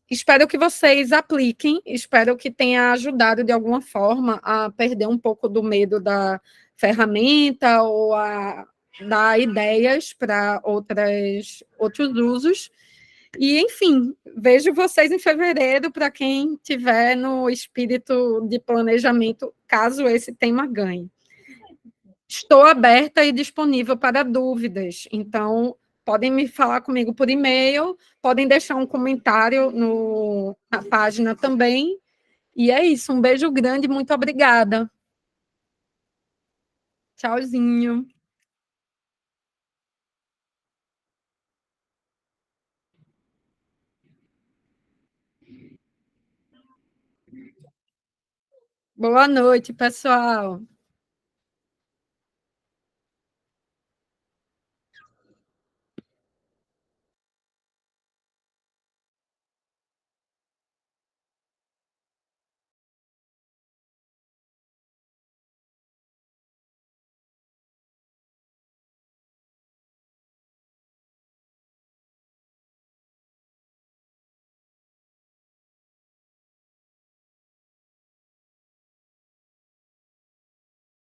Espero que vocês apliquem, espero que tenha ajudado de alguma forma a perder um pouco do medo da ferramenta ou a dar ideias para outros usos. E, enfim, vejo vocês em fevereiro para quem tiver no espírito de planejamento, caso esse tema ganhe. Estou aberta e disponível para dúvidas, então podem me falar comigo por e-mail, podem deixar um comentário na página também. E é isso, um beijo grande, muito obrigada. Tchauzinho. Boa noite, pessoal.